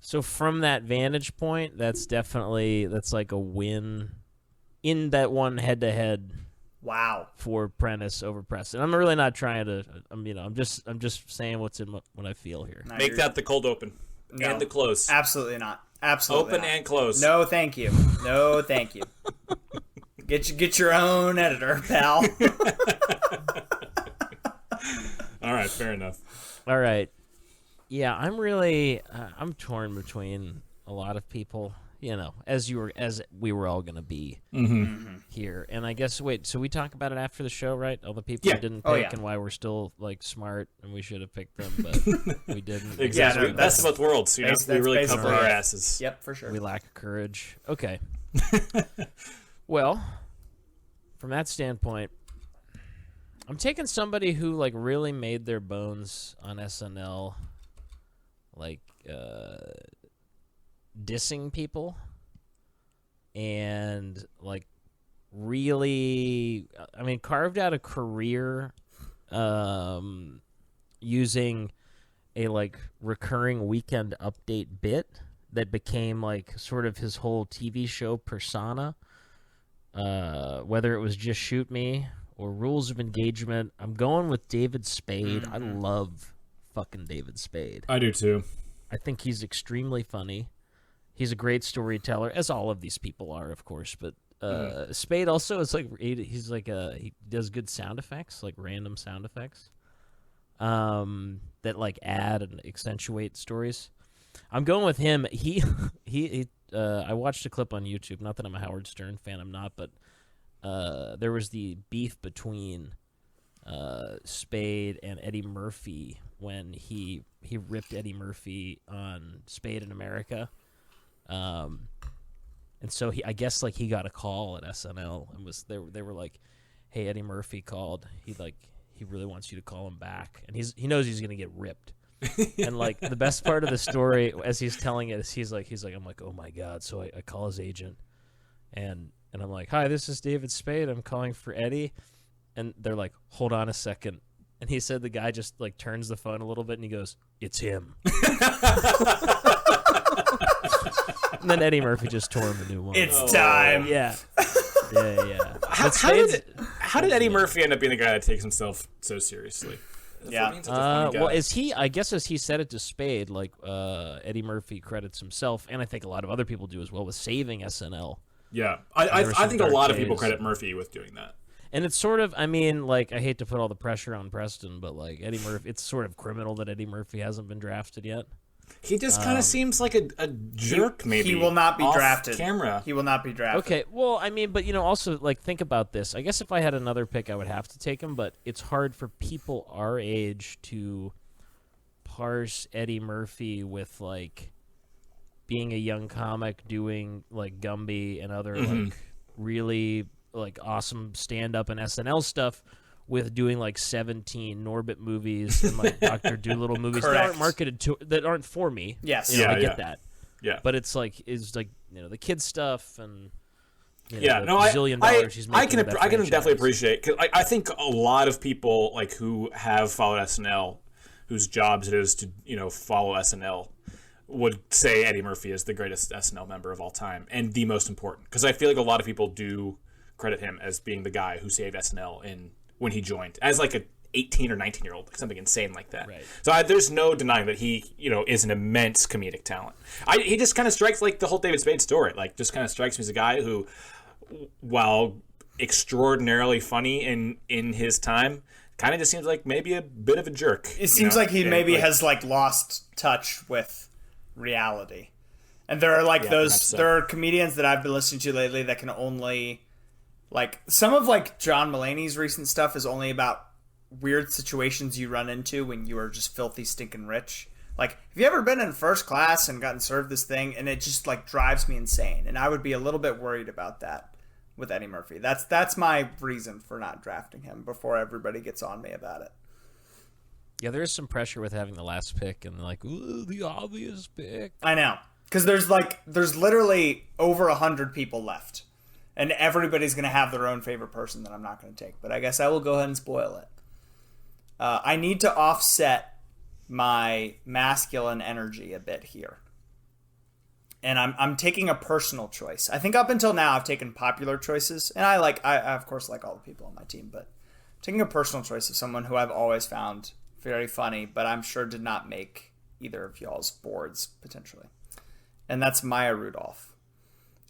So from that vantage point, that's like a win in that one head-to-head. Wow. For Prentice over Preston. I'm really not trying to. I'm just saying what's in what I feel here. Make that the cold open and the close. Absolutely not. Absolutely open not. and close. No, thank you. No, thank you. Get your own editor, pal. All right, fair enough. All right. Yeah, I'm really I'm torn between a lot of people. As we were all gonna be here, and I guess so we talk about it after the show, right? All the people we didn't pick and why we're still like smart and we should have picked them, but we didn't. Exactly. That's both worlds. We really cover our asses. Yep, for sure. We lack courage. Okay. Well, from that standpoint, I'm taking somebody who like really made their bones on SNL, like dissing people and like really carved out a career using a like recurring Weekend Update bit that became like sort of his whole TV show persona, whether it was Just Shoot Me or Rules of Engagement. I'm going with David Spade. I love fucking David Spade. I do too. I think he's extremely funny. He's a great storyteller, as all of these people are, of course. But Spade also is like he does good sound effects, like random sound effects, that like add and accentuate stories. I'm going with him. I watched a clip on YouTube. Not that I'm a Howard Stern fan, I'm not, but there was the beef between Spade and Eddie Murphy when he ripped Eddie Murphy on Spade in America. And so I guess like he got a call at SNL and they were like, hey, Eddie Murphy called. He really wants you to call him back. And he knows he's going to get ripped. And like the best part of the story as he's telling it is he's like, I'm like, oh my God. So I call his agent and I'm like, hi, this is David Spade. I'm calling for Eddie. And they're like, hold on a second. And he said the guy just like turns the phone a little bit and he goes, it's him. And then Eddie Murphy just tore him a new one. It's time. Yeah. How did Eddie Murphy end up being the guy that takes himself so seriously? Yeah. Well, as he said it to Spade, like Eddie Murphy credits himself, and I think a lot of other people do as well, with saving SNL. Yeah. I think a lot of people credit Murphy with doing that. And it's sort of, I hate to put all the pressure on Preston, but like Eddie Murphy, it's sort of criminal that Eddie Murphy hasn't been drafted yet. He just kind of seems like a jerk, maybe. He will not be off drafted. Camera. He will not be drafted. Okay, well, I mean, but, also, like, think about this. I guess if I had another pick, I would have to take him, but it's hard for people our age to parse Eddie Murphy with, like, being a young comic doing, like, Gumby and other, like, really, like, awesome stand-up and SNL stuff with doing, like, 17 Norbit movies and, like, Dr. Dolittle movies that aren't marketed to, that aren't for me. Yes. I get that. Yeah. But it's like the kids stuff and $1 dollars he's making. I can definitely appreciate, because I think a lot of people like who have followed SNL, whose jobs it is to follow SNL, would say Eddie Murphy is the greatest SNL member of all time and the most important, because I feel like a lot of people do credit him as being the guy who saved SNL when he joined as like a 18 or 19-year-old, something insane like that. Right. So there's no denying that he, is an immense comedic talent. He just kind of strikes like the whole David Spade story. Like, just kind of strikes me as a guy who, while extraordinarily funny in his time, kind of just seems like maybe a bit of a jerk. It seems like he has like lost touch with reality. And there are like there are comedians that I've been listening to lately that can only, like, some of like John Mulaney's recent stuff is only about weird situations you run into when you are just filthy stinking rich. Like, have you ever been in first class and gotten served this thing, and it just like drives me insane, and I would be a little bit worried about that with Eddie Murphy. That's my reason for not drafting him before everybody gets on me about it. Yeah, there is some pressure with having the last pick and like, ooh, the obvious pick. I know, because there's literally over 100 people left, and everybody's gonna have their own favorite person that I'm not gonna take. But I guess I will go ahead and spoil it. I need to offset my masculine energy a bit here. And I'm taking a personal choice. I think up until now I've taken popular choices, and I of course like all the people on my team, but taking a personal choice of someone who I've always found very funny, but I'm sure did not make either of y'all's boards potentially. And that's Maya Rudolph.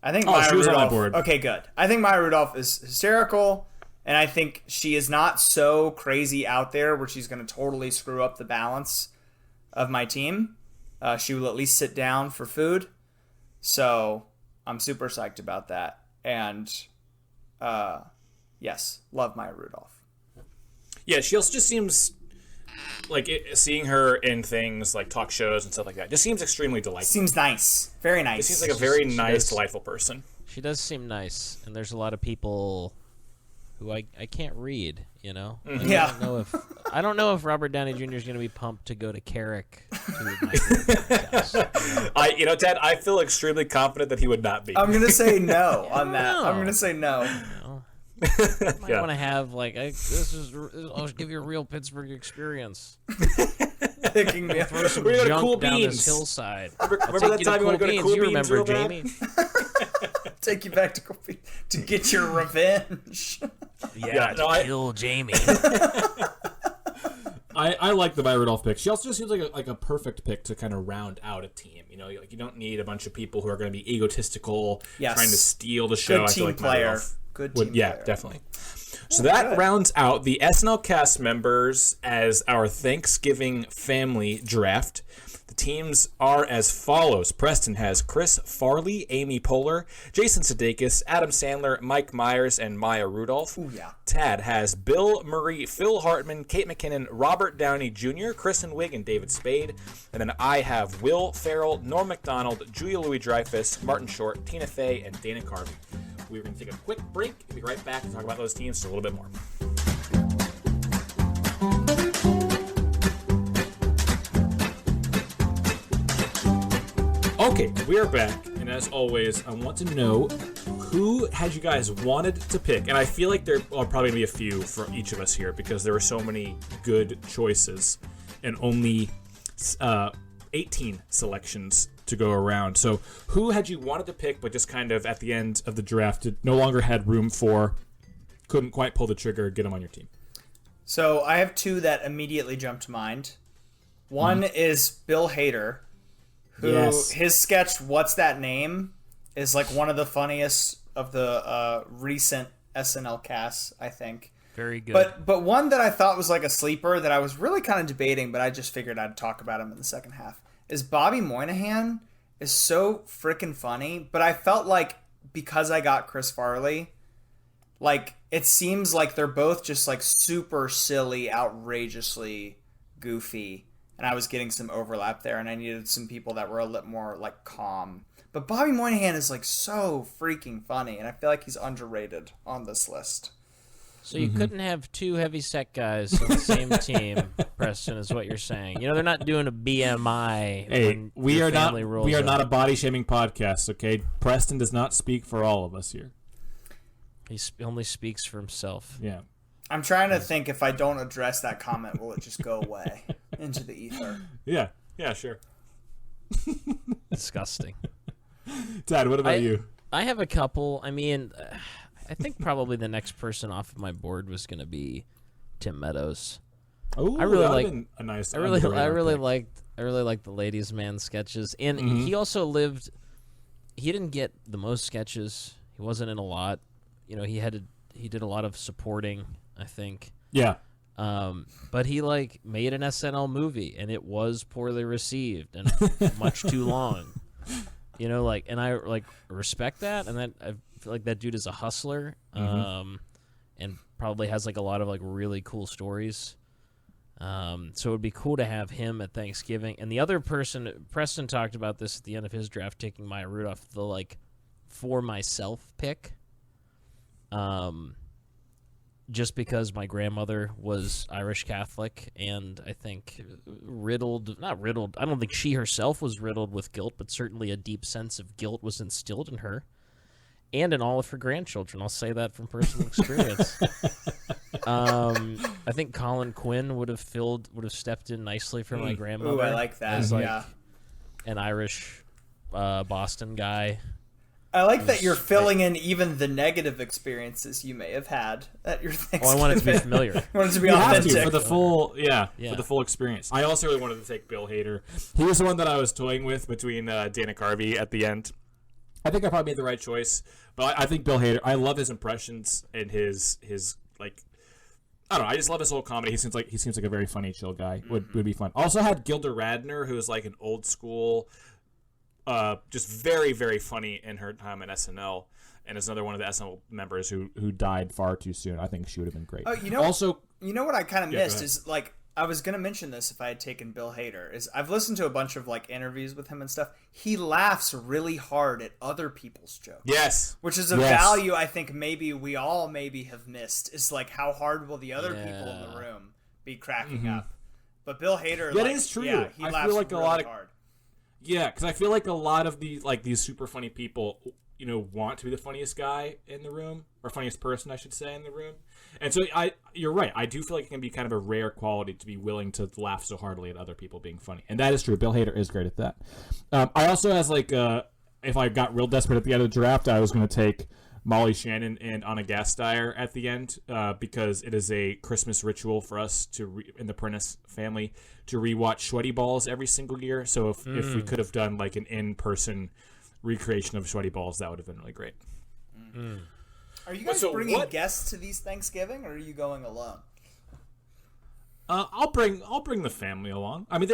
I think Maya she was Rudolph, on my board. Okay, good. I think Maya Rudolph is hysterical. And I think she is not so crazy out there where she's going to totally screw up the balance of my team. She will at least sit down for food. So I'm super psyched about that. And yes, love Maya Rudolph. Yeah, she also just seems like seeing her in things like talk shows and stuff like that just seems extremely delightful. Seems nice. Very nice. She seems like a very nice, delightful person. She does seem nice, and there's a lot of people who I can't read, Like, yeah. I don't know if Robert Downey Jr. is going to be pumped to go to Carrick. Ted, I feel extremely confident that he would not be. I'm going to say no on that. I'm going to say no. I might want to have I'll give you a real Pittsburgh experience. Picking me up. Throw some We're gonna junk Cool down Beans. this hillside. Remember that time you want to go to Cool You Beans remember, real bad? Jamie? Take you back to get your revenge. Kill Jamie. I like the Maya Rudolph pick. She also just seems like a perfect pick to kind of round out a team. Like, you don't need a bunch of people who are going to be egotistical, trying to steal the show. Good I feel team like Maya player. Rudolph Good team player. Yeah, definitely. So that rounds out the SNL cast members as our Thanksgiving family draft. The teams are as follows. Preston has Chris Farley, Amy Poehler, Jason Sudeikis, Adam Sandler, Mike Myers, and Maya Rudolph. Ooh, yeah. Tad has Bill Murray, Phil Hartman, Kate McKinnon, Robert Downey Jr., Kristen Wiig, and David Spade. And then I have Will Ferrell, Norm Macdonald, Julia Louis-Dreyfus, Martin Short, Tina Fey, and Dana Carvey. We're going to take a quick break and be right back to talk about those teams a little bit more. Okay, we are back, and as always, I want to know who had you guys wanted to pick, and I feel like there are probably going to be a few for each of us here because there were so many good choices and only 18 selections to go around. So who had you wanted to pick but just kind of at the end of the draft no longer had room for, couldn't quite pull the trigger, get them on your team? So I have two that immediately jumped to mind. One is Bill Hader, who his sketch "What's That Name" is like one of the funniest of the recent SNL casts, I think. Very good. But one that I thought was like a sleeper that I was really kind of debating, but I just figured I'd talk about him in the second half, is Bobby Moynihan is so freaking funny, but I felt like because I got Chris Farley, like it seems like they're both just like super silly, outrageously goofy, and I was getting some overlap there, and I needed some people that were a little more like calm. But Bobby Moynihan is like so freaking funny, and I feel like he's underrated on this list. So you couldn't have two heavyset guys on the same team, Preston, is what you're saying. You know, they're not doing a BMI. Hey, we are not a body shaming podcast, okay? Preston does not speak for all of us here. He only speaks for himself. Yeah. I'm trying to think if I don't address that comment, will it just go away into the ether? Yeah. Yeah, sure. Disgusting. Tad, what about you? I have a couple. I mean, I think probably the next person off of my board was going to be Tim Meadows. Oh, I really that like would've been a nice. I really liked the Ladies Man sketches, and he also lived. He didn't get the most sketches. He wasn't in a lot. You know, he did a lot of supporting, I think. Yeah. But he like made an SNL movie, and it was poorly received and much too long. You know, like, and I like respect that, and that I feel like that dude is a hustler, and probably has like a lot of like really cool stories. So it would be cool to have him at Thanksgiving. And the other person, Preston talked about this at the end of his draft, taking Maya Rudolph, the like for myself pick. Just because my grandmother was Irish Catholic, and I think not riddled, I don't think she herself was riddled with guilt, but certainly a deep sense of guilt was instilled in her and in all of her grandchildren. I'll say that from personal experience. I think Colin Quinn would have stepped in nicely for my grandmother. Ooh, I like that. As, like, yeah. An Irish Boston guy. I like that you're filling in even the negative experiences you may have had at your Thanksgiving. Oh, I want it to be familiar. I want it to be You have authentic. to for the full, Yeah. for the full experience. I also really wanted to take Bill Hader. He was the one that I was toying with between Dana Carvey at the end. I think I probably made the right choice, but I think Bill Hader. I love his impressions and his like. I don't know. I just love his whole comedy. He seems like a very funny, chill guy. Would be fun. Also had Gilda Radner, who is like an old school. Just very, very funny in her time at SNL, and is another one of the SNL members who died far too soon. I think she would have been great. Oh, you know what I kind of missed is like I was gonna mention this if I had taken Bill Hader. Is I've listened to a bunch of like interviews with him and stuff. He laughs really hard at other people's jokes. Yes, which is a value I think maybe we all have missed. Is like how hard will the other people in the room be cracking up? But Bill Hader, that is true. Yeah, he laughs feel like really a lot of hard. Yeah, because I feel like a lot of these super funny people, you know, want to be the funniest guy in the room, or funniest person, I should say, in the room. And so you're right. I do feel like it can be kind of a rare quality to be willing to laugh so heartily at other people being funny, and that is true. Bill Hader is great at that. I also, as like, if I got real desperate at the end of the draft, I was going to take Molly Shannon and Anna Gasteyer at the end, because it is a Christmas ritual for us in the Prentice family to rewatch Sweaty Balls every single year. So if we could have done like an in-person recreation of Sweaty Balls, that would have been really great. Are you guys bringing guests to these Thanksgiving, or are you going alone? I'll bring the family along. I mean,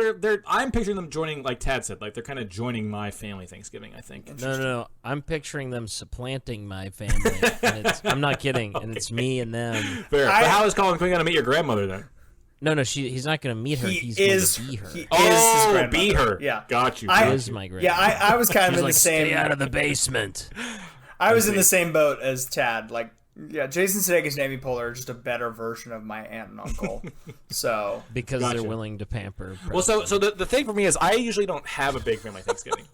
I'm picturing them joining, like Tad said, like they're kind of joining my family Thanksgiving, I think. No. I'm picturing them supplanting my family. And I'm not kidding, and it's me and them. Fair. But how is Colin Quinn going to meet your grandmother then? No, he's not going to meet her. He's going to be her. He is his grandmother. Be her. Yeah. Got you. He is my grandmother. Yeah, I was kind of in the same. Stay out of the basement. I was in the same boat as Tad. Like, yeah, Jason Sudeikis and Amy Poehler are just a better version of my aunt and uncle. So because they're willing to pamper. Well, so the thing for me is I usually don't have a big family Thanksgiving.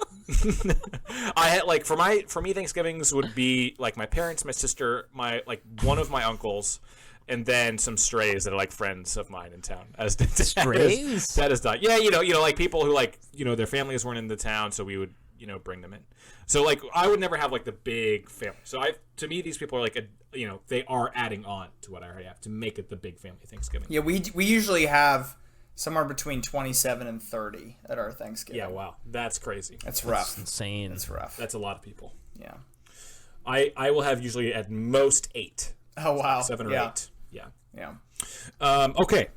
I had like for me Thanksgivings would be like my parents, my sister, my like one of my uncles, and then some strays that are like friends of mine in town. As strays? That is done. Yeah, you know, like people who like their families weren't in the town, so we would bring them in. So like I would never have like the big family. So to me these people are like they are adding on to what I already have to make it the big family Thanksgiving. Yeah, we usually have somewhere between 27 and 30 at our Thanksgiving. Yeah, wow, that's crazy. That's rough. That's insane. That's rough. That's a lot of people. Yeah. I will have usually at most 8. Oh wow. 7 or 8. Yeah. Yeah. Okay.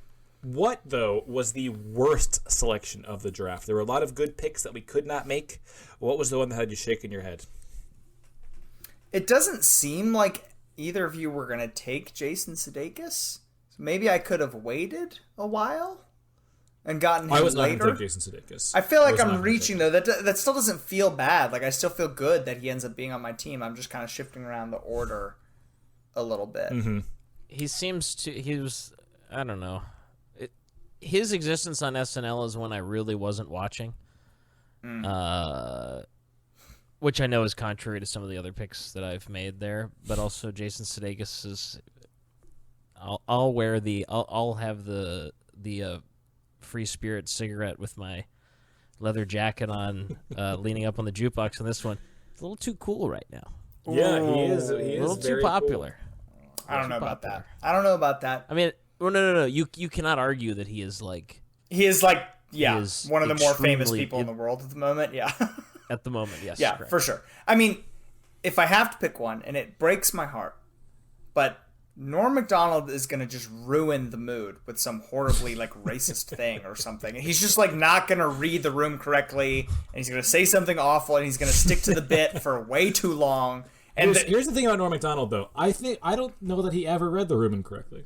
What, though, was the worst selection of the draft? There were a lot of good picks that we could not make. What was the one that had you shaking your head? It doesn't seem like either of you were going to take Jason Sudeikis. So maybe I could have waited a while and gotten him I was not later. going to take Jason Sudeikis. I feel like I'm reaching, though. That still doesn't feel bad. Like, I still feel good that he ends up being on my team. I'm just kind of shifting around the order a little bit. Mm-hmm. He seems to... I don't know. His existence on SNL is when I really wasn't watching. Which I know is contrary to some of the other picks that I've made there, but also Jason Sudeikis is. I'll have the Free Spirit cigarette with my leather jacket on, leaning up on the jukebox on this one. It's a little too cool right now. Yeah, he is. He is a little too very popular. Cool. I don't know about that. I don't know about that. I mean, well, no. You cannot argue that he is like. He is like, He is one of the more famous extremely- people in the world at the moment. Yeah. At the moment, yes. Yeah, correct. for sure. I mean, if I have to pick one, and it breaks my heart, but Norm Macdonald is going to just ruin the mood with some horribly, like, racist thing or something. And he's just, like, not going to read the room correctly, and he's going to say something awful, and he's going to stick to the bit for way too long. And Here's the thing about Norm Macdonald, though. I don't know that he ever read the room incorrectly.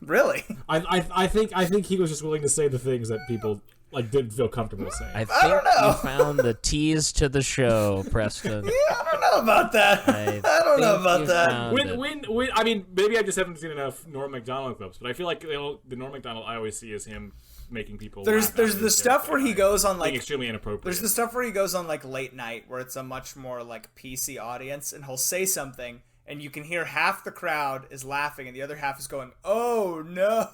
Really? I think he was just willing to say the things that people didn't feel comfortable saying. I think you found the tease to the show, Preston. Yeah, I don't know about that. I don't know about that. When I mean, maybe I just haven't seen enough Norm Macdonald clips, but I feel like the Norm Macdonald I always see is him making people. There's the stuff where he goes on like being extremely inappropriate. There's the stuff where he goes on like late night where it's a much more like PC audience, and he'll say something and you can hear half the crowd is laughing and the other half is going, "Oh no."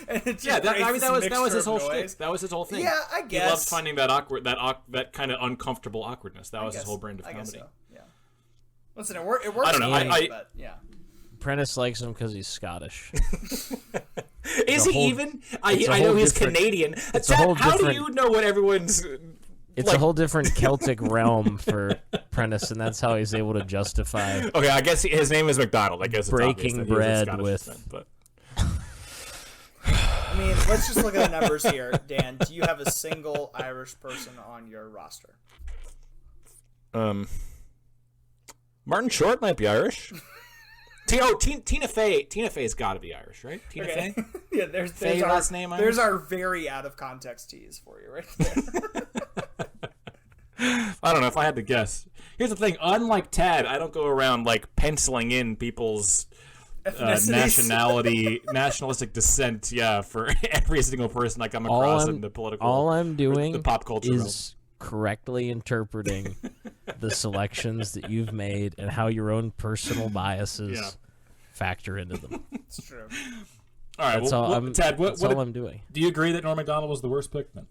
And it just that was his whole shtick. That was his whole thing. Yeah, I guess. He loved finding that kind of uncomfortable awkwardness. That was his whole brand of comedy. So. Yeah. Listen, it works. I don't know. But yeah. Prentice likes him because he's Scottish. Is he even? I know he's Canadian. How do you know what everyone's? It's a whole different Celtic realm for Prentice, and that's how he's able to justify. Okay, I guess his name is McDonald. I guess breaking bread with. Descent, but. I mean, let's just look at the numbers here. Dan, do you have a single Irish person on your roster? Martin Short might be Irish. Tina Fey. Tina Fey's got to be Irish, right? Tina Fey. Yeah, there's Fey our last name. There's our very out of context tease for you right there. I don't know if I had to guess. Here's the thing: unlike Tad, I don't go around like penciling in people's nationalistic descent. Yeah, for every single person I come across in the political. All I'm doing the pop culture is correctly interpreting the selections that you've made and how your own personal biases factor into them. It's true. All right, That's Tad, that's all I'm doing. Do you agree that Norm Macdonald was the worst pick then?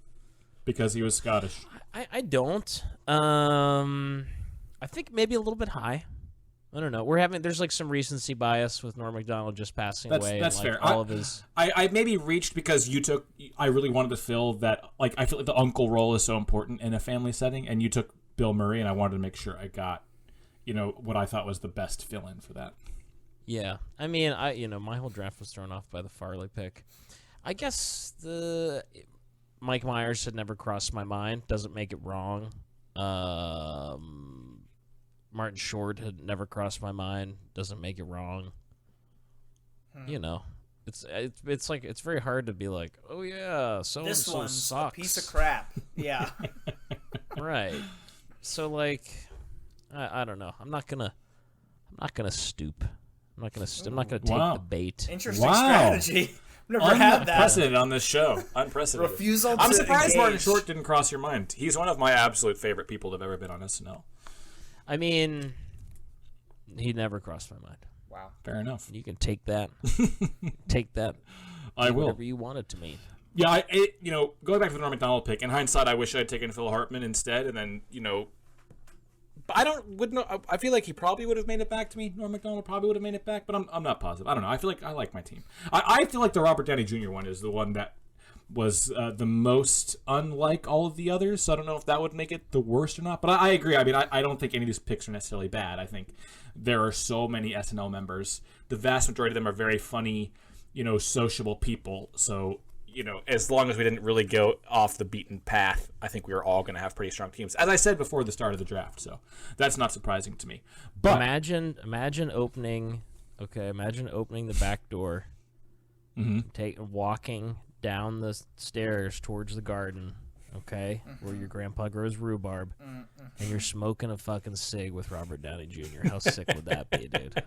Because he was Scottish. I don't. I think maybe a little bit high. I don't know. There's like some recency bias with Norm Macdonald just passing away. That's and, like, fair. All of his. I maybe reached because I really wanted to fill that. Like, I feel like the uncle role is so important in a family setting, and you took Bill Murray, and I wanted to make sure I got, what I thought was the best fill-in for that. Yeah, I mean, my whole draft was thrown off by the Farley pick. I guess the Mike Myers had never crossed my mind. Doesn't make it wrong. Martin Short had never crossed my mind. Doesn't make it wrong. It's like it's very hard to be like, oh yeah, so This and so one's sucks. a piece of crap. Yeah. Right. So like, I don't know. I'm not gonna stoop. I'm not gonna take Wow. the bait. Interesting strategy. I've never had that. Unprecedented on this show. Unprecedented. Refusal I'm to surprised engage. Martin Short didn't cross your mind. He's one of my absolute favorite people that have ever been on SNL. I mean, he never crossed my mind. Wow. Fair enough. You can take that. Take that. I will. Whatever you want it to mean. Yeah, going back to the Norm Macdonald pick, in hindsight, I wish I had taken Phil Hartman instead, and then, But I feel like he probably would have made it back to me. Norm Macdonald probably would have made it back, but I'm not positive. I don't know. I feel like I like my team. I feel like the Robert Downey Jr. one is the one that was the most unlike all of the others, so I don't know if that would make it the worst or not. But I agree. I mean, I don't think any of these picks are necessarily bad. I think there are so many SNL members. The vast majority of them are very funny sociable people. So, as long as we didn't really go off the beaten path, I think we were all going to have pretty strong teams, as I said before the start of the draft. So that's not surprising to me. But imagine opening the back door, walking down the stairs towards the garden, where your grandpa grows rhubarb, and you're smoking a fucking cig with Robert Downey Jr. How sick would that be, dude?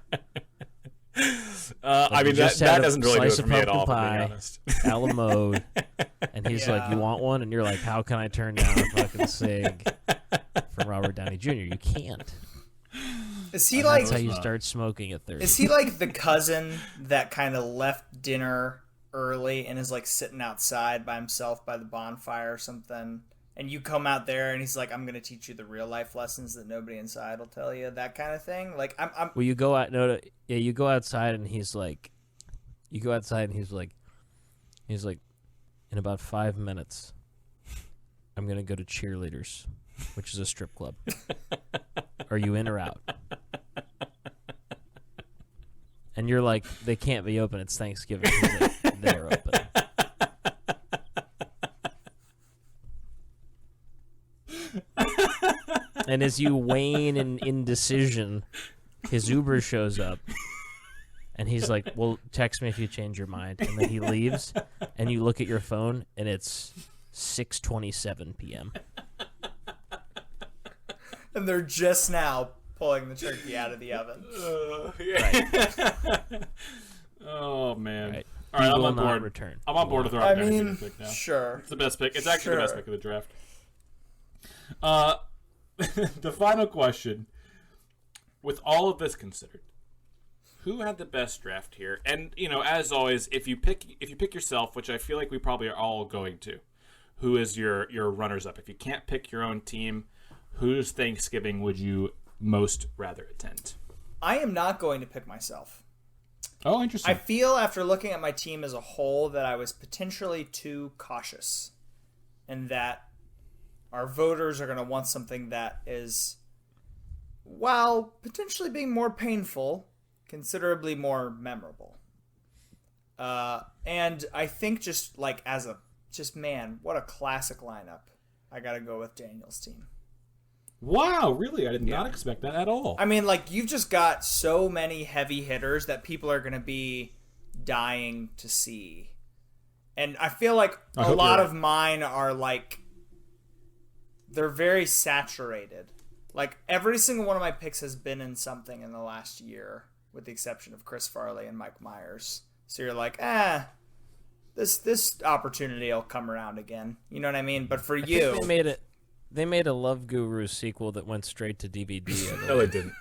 I mean, that doesn't really do it for me at all, to be honest. A la mode, and he's like, "You want one?" And you're like, "How can I turn down a fucking cig from Robert Downey Jr.? You can't." Is he That's how you start smoking at 30. Is he like the cousin that kind of left dinner early and is like sitting outside by himself by the bonfire or something? And you come out there and he's like, "I'm gonna teach you the real life lessons that nobody inside will tell you." That kind of thing. Like I'm. Well, you go out. You go outside and he's like, in about 5 minutes, I'm gonna go to Cheerleaders, which is a strip club. Are you in or out? And you're like, they can't be open. It's Thanksgiving. He's like, they're open. And as you wane in indecision, his Uber shows up, and he's like, "Well, text me if you change your mind." And then he leaves, and you look at your phone, and it's 6:27 p.m. And they're just now pulling the turkey out of the oven. Right. Oh man! Right. All right, He I'm will on not board. return. I'm on board with I Robert Downey mean, Jr. pick now. sure. It's the best pick. It's actually the best Sure. pick of the draft. The final question: with all of this considered, who had the best draft here? And as always, if you pick yourself, which I feel like we probably are all going to, who is your runners up? If you can't pick your own team, whose Thanksgiving would you most rather attend? I am not going to pick myself. Oh, interesting. I feel after looking at my team as a whole that I was potentially too cautious, and that our voters are going to want something that is, while potentially being more painful, considerably more memorable. And I think man, what a classic lineup. I got to go with Daniel's team. Wow, really? I did not expect that at all. I mean, you've just got so many heavy hitters that people are going to be dying to see. And I feel like a lot of mine are they're very saturated. Every single one of my picks has been in something in the last year, with the exception of Chris Farley and Mike Myers. So you're like, this opportunity will come around again. You know what I mean? But for you, They made a Love Guru sequel that went straight to DVD. No, they didn't.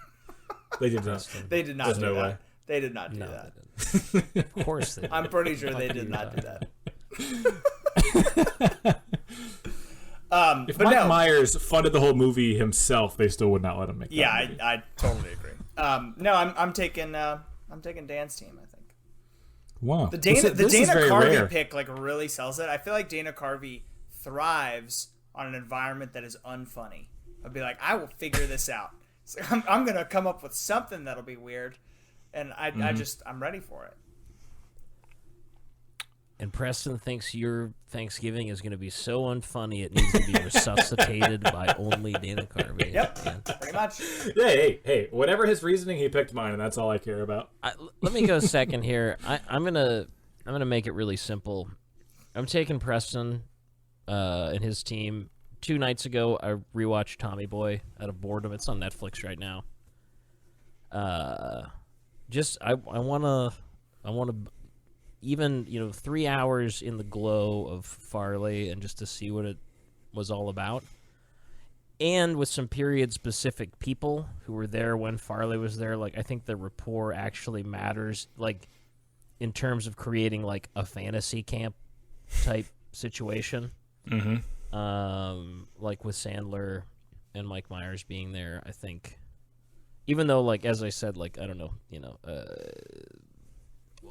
They did not. they did not There's do no that. way. They did not do No, that. they didn't. Of course they did. I'm pretty sure they did not do that. If Mike Myers funded the whole movie himself, they still would not let him make that movie. I totally agree. No, I'm taking Dan's team, I think. Wow. The Dana very Carvey rare. pick really sells it. I feel like Dana Carvey thrives on an environment that is unfunny. I'd be like, I will figure this out. So I'm gonna come up with something that'll be weird, and I'm ready for it. And Preston thinks your Thanksgiving is going to be so unfunny it needs to be resuscitated by only Dana Carvey. Yep, Yeah. pretty much. Hey, whatever his reasoning, he picked mine, and that's all I care about. Let me go second here. I'm gonna make it really simple. I'm taking Preston and his team. 2 nights ago, I rewatched Tommy Boy out of boredom. It's on Netflix right now. I want to even 3 hours in the glow of Farley and just to see what it was all about, and with some period specific people who were there when Farley was there. I think the rapport actually matters, in terms of creating a fantasy camp type situation. Mm-hmm. With Sandler and Mike Myers being there, I think, even though as I said, I don't know,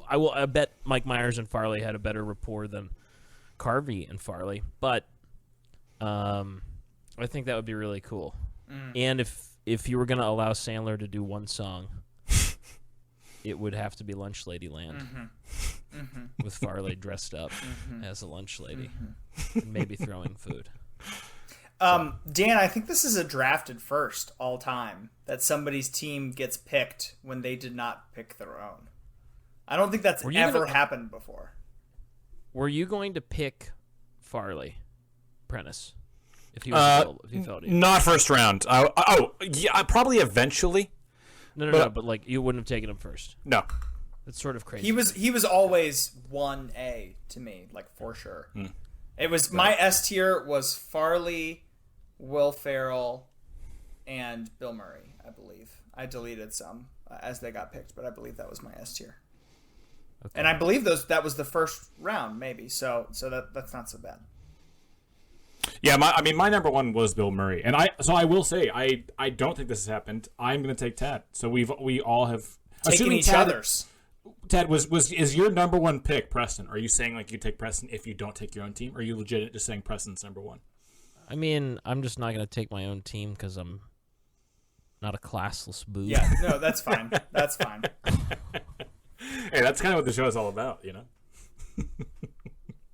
I bet Mike Myers and Farley had a better rapport than Carvey and Farley, but I think that would be really cool. And if you were going to allow Sandler to do one song, it would have to be Lunch Lady Land with Farley dressed up as a lunch lady, and maybe throwing food. Dan, I think this is a drafted first all time that somebody's team gets picked when they did not pick their own. I don't think that's ever happened before. Were you going to pick Farley, Prentice, if he was available, if he felt it? Not first round. Yeah, probably eventually. No, but like you wouldn't have taken him first. No. That's sort of crazy. He was always 1A to me, like for sure. It was my S tier was Farley, Will Ferrell, and Bill Murray, I believe. I deleted some as they got picked, but I believe that was my S tier. Okay. And I believe that was the first round, maybe. So that's not so bad. Yeah, my number one was Bill Murray, and I will say I don't think this has happened. I'm going to take Tad. So we all have taken each other's. Tad is your number one pick Preston? Are you saying like you take Preston if you don't take your own team? Or are you legit just saying Preston's number one? I mean, I'm just not going to take my own team because I'm not a classless boob. Yeah, no, that's fine. That's fine. Hey, that's kind of what the show is all about, you know.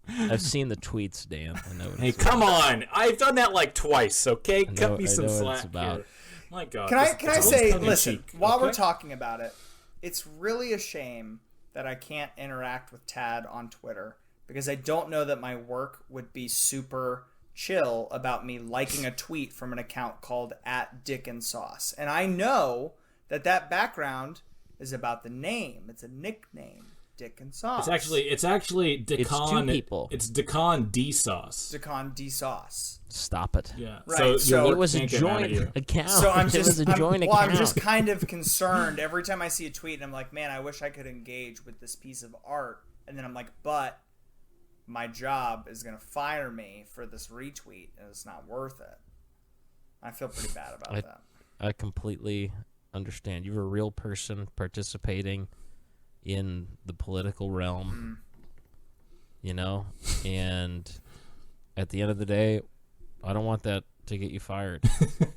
I've seen the tweets, Dan. I know. Hey, come on! I've done that like twice. Okay, cut me some slack here. My God. Can I say, listen, while we're talking about it, it's really a shame that I can't interact with Tad on Twitter because I don't know that my work would be super chill about me liking a tweet from an account called @DickandSauce. And I know that background is about the name. It's a nickname. Dick and Sauce. It's actually Decon. It's two people. It's Decon D Sauce. Decon D Sauce. Stop it. Yeah. Right. So it was a joint account. So I'm just kind of concerned every time I see a tweet and I'm like, man, I wish I could engage with this piece of art. And then I'm like, but my job is going to fire me for this retweet and it's not worth it. I feel pretty bad about that. I completely understand. You're a real person participating in the political realm, you know, and at the end of the day, I don't want that to get you fired.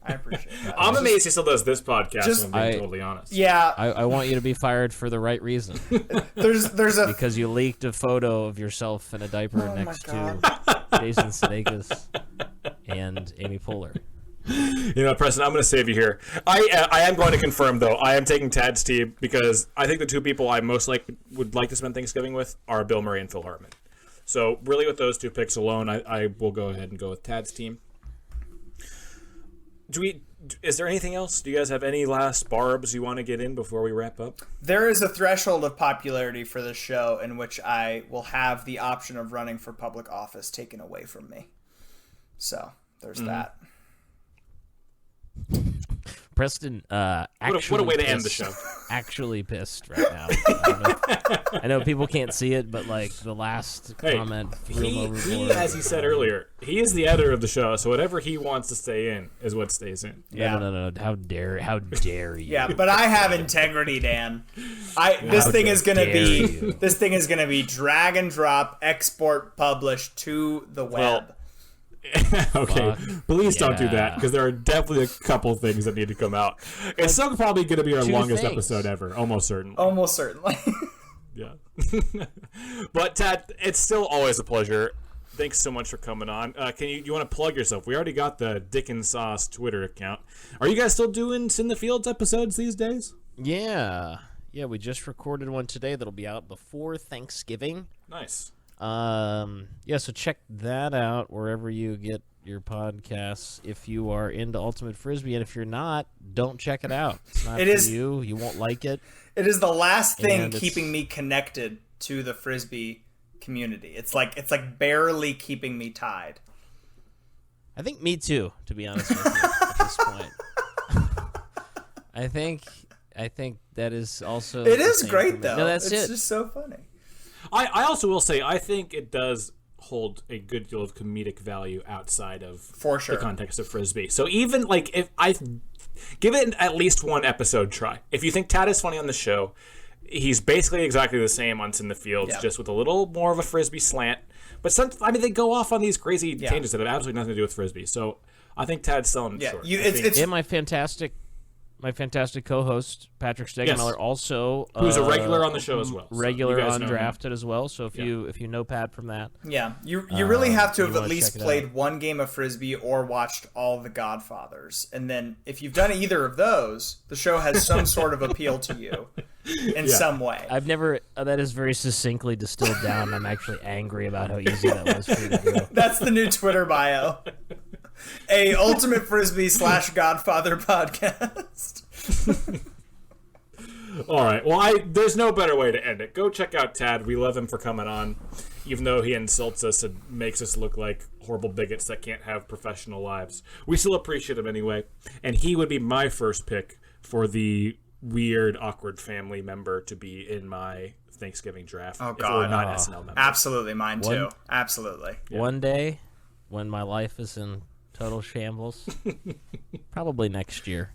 I appreciate that. I'm amazed he still does this podcast, I'm being totally honest. Yeah. I want you to be fired for the right reason. There's because you leaked a photo of yourself in a diaper next to Jason Sudeikis and Amy Poehler. You know, Preston, I'm going to save you here. I am going to confirm, though. I am taking Tad's team because I think the two people I most would like to spend Thanksgiving with are Bill Murray and Phil Hartman. So, really, with those two picks alone, I will go ahead and go with Tad's team. Is there anything else? Do you guys have any last barbs you want to get in before we wrap up? There is a threshold of popularity for this show in which I will have the option of running for public office taken away from me. So, there's that. Preston, what a way to end the show. Actually pissed right now. I know people can't see it, but like the last comment. He, as he said earlier, he is the editor of the show, so whatever he wants to stay in is what stays in. Yeah. No. How dare you? Yeah, but I have integrity, Dan. This thing is gonna be drag and drop, export, publish to the web. Okay, please don't do that because there are definitely a couple things that need to come out. It's still probably going to be our longest episode ever, almost certainly. Almost certainly. Yeah. But Tad, it's still always a pleasure. Thanks so much for coming on. Can you want to plug yourself? We already got the Dick and Sauce Twitter account. Are you guys still doing In the Fields episodes these days? Yeah, we just recorded one today that'll be out before Thanksgiving. Nice. So check that out wherever you get your podcasts if you are into Ultimate Frisbee, and if you're not, don't check it out. It's not you won't like it. It is the last thing keeping me connected to the Frisbee community. It's like barely keeping me tied. I think me too, to be honest with you, at this point. I think that is also it is great though. No, it's just so funny. I also will say I think it does hold a good deal of comedic value outside of the context of Frisbee. So even like if I give it at least one episode try. If you think Tad is funny on the show, he's basically exactly the same on In the Fields, just with a little more of a Frisbee slant. But they go off on these crazy tangents that have absolutely nothing to do with Frisbee. So I think Tad's selling it short. In my fantastic my fantastic co-host Patrick Stegenmiller, Yes. also Who's a regular on the show as well. So regular you guys know him. Undrafted as well. So if you know Pat from that, Yeah, you really have to you have at wanna least check it played out. one game of Frisbee or watched all the Godfathers. And then if you've done either of those, the show has some sort of appeal to you in some way. I've never. That is very succinctly distilled down. I'm actually angry about how easy that was for you to do. That's the new Twitter bio. A Ultimate Frisbee / Godfather podcast. All right. Well, there's no better way to end it. Go check out Tad. We love him for coming on, even though he insults us and makes us look like horrible bigots that can't have professional lives. We still appreciate him anyway. And he would be my first pick for the weird, awkward family member to be in my Thanksgiving draft. Oh, If God. we're not SNL members. Absolutely, mine too. Absolutely. One day, when my life is in total shambles, probably next year.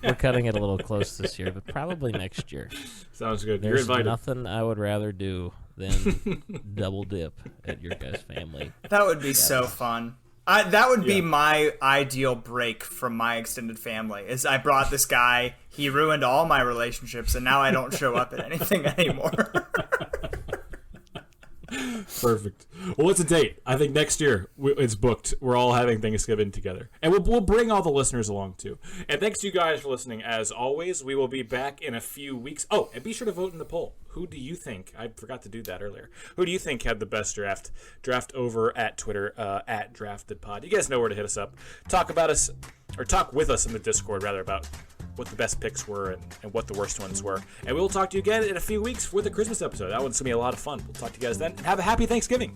We're cutting it a little close this year, but probably next year. Sounds good. You're There's invited. nothing I would rather do than double dip at your guys' family. That would be so fun. That would be Yeah. my ideal break from my extended family. Is I brought this guy, he ruined all my relationships, and now I don't show up at anything anymore. Perfect. Well, what's a date? I think next year it's booked. We're all having Thanksgiving together. And we'll bring all the listeners along, too. And thanks to you guys for listening. As always, we will be back in a few weeks. Oh, and be sure to vote in the poll. Who do you think? I forgot to do that earlier. Who do you think had the best draft? Draft over at Twitter, at DraftedPod. You guys know where to hit us up. Talk about us, or talk with us in the Discord, rather, about what the best picks were and what the worst ones were. And we'll talk to you again in a few weeks for the Christmas episode. That one's going to be a lot of fun. We'll talk to you guys then. And have a happy Thanksgiving.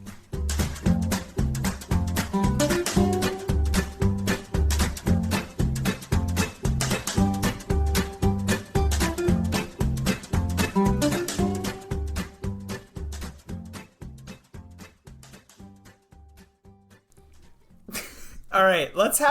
All right, let's have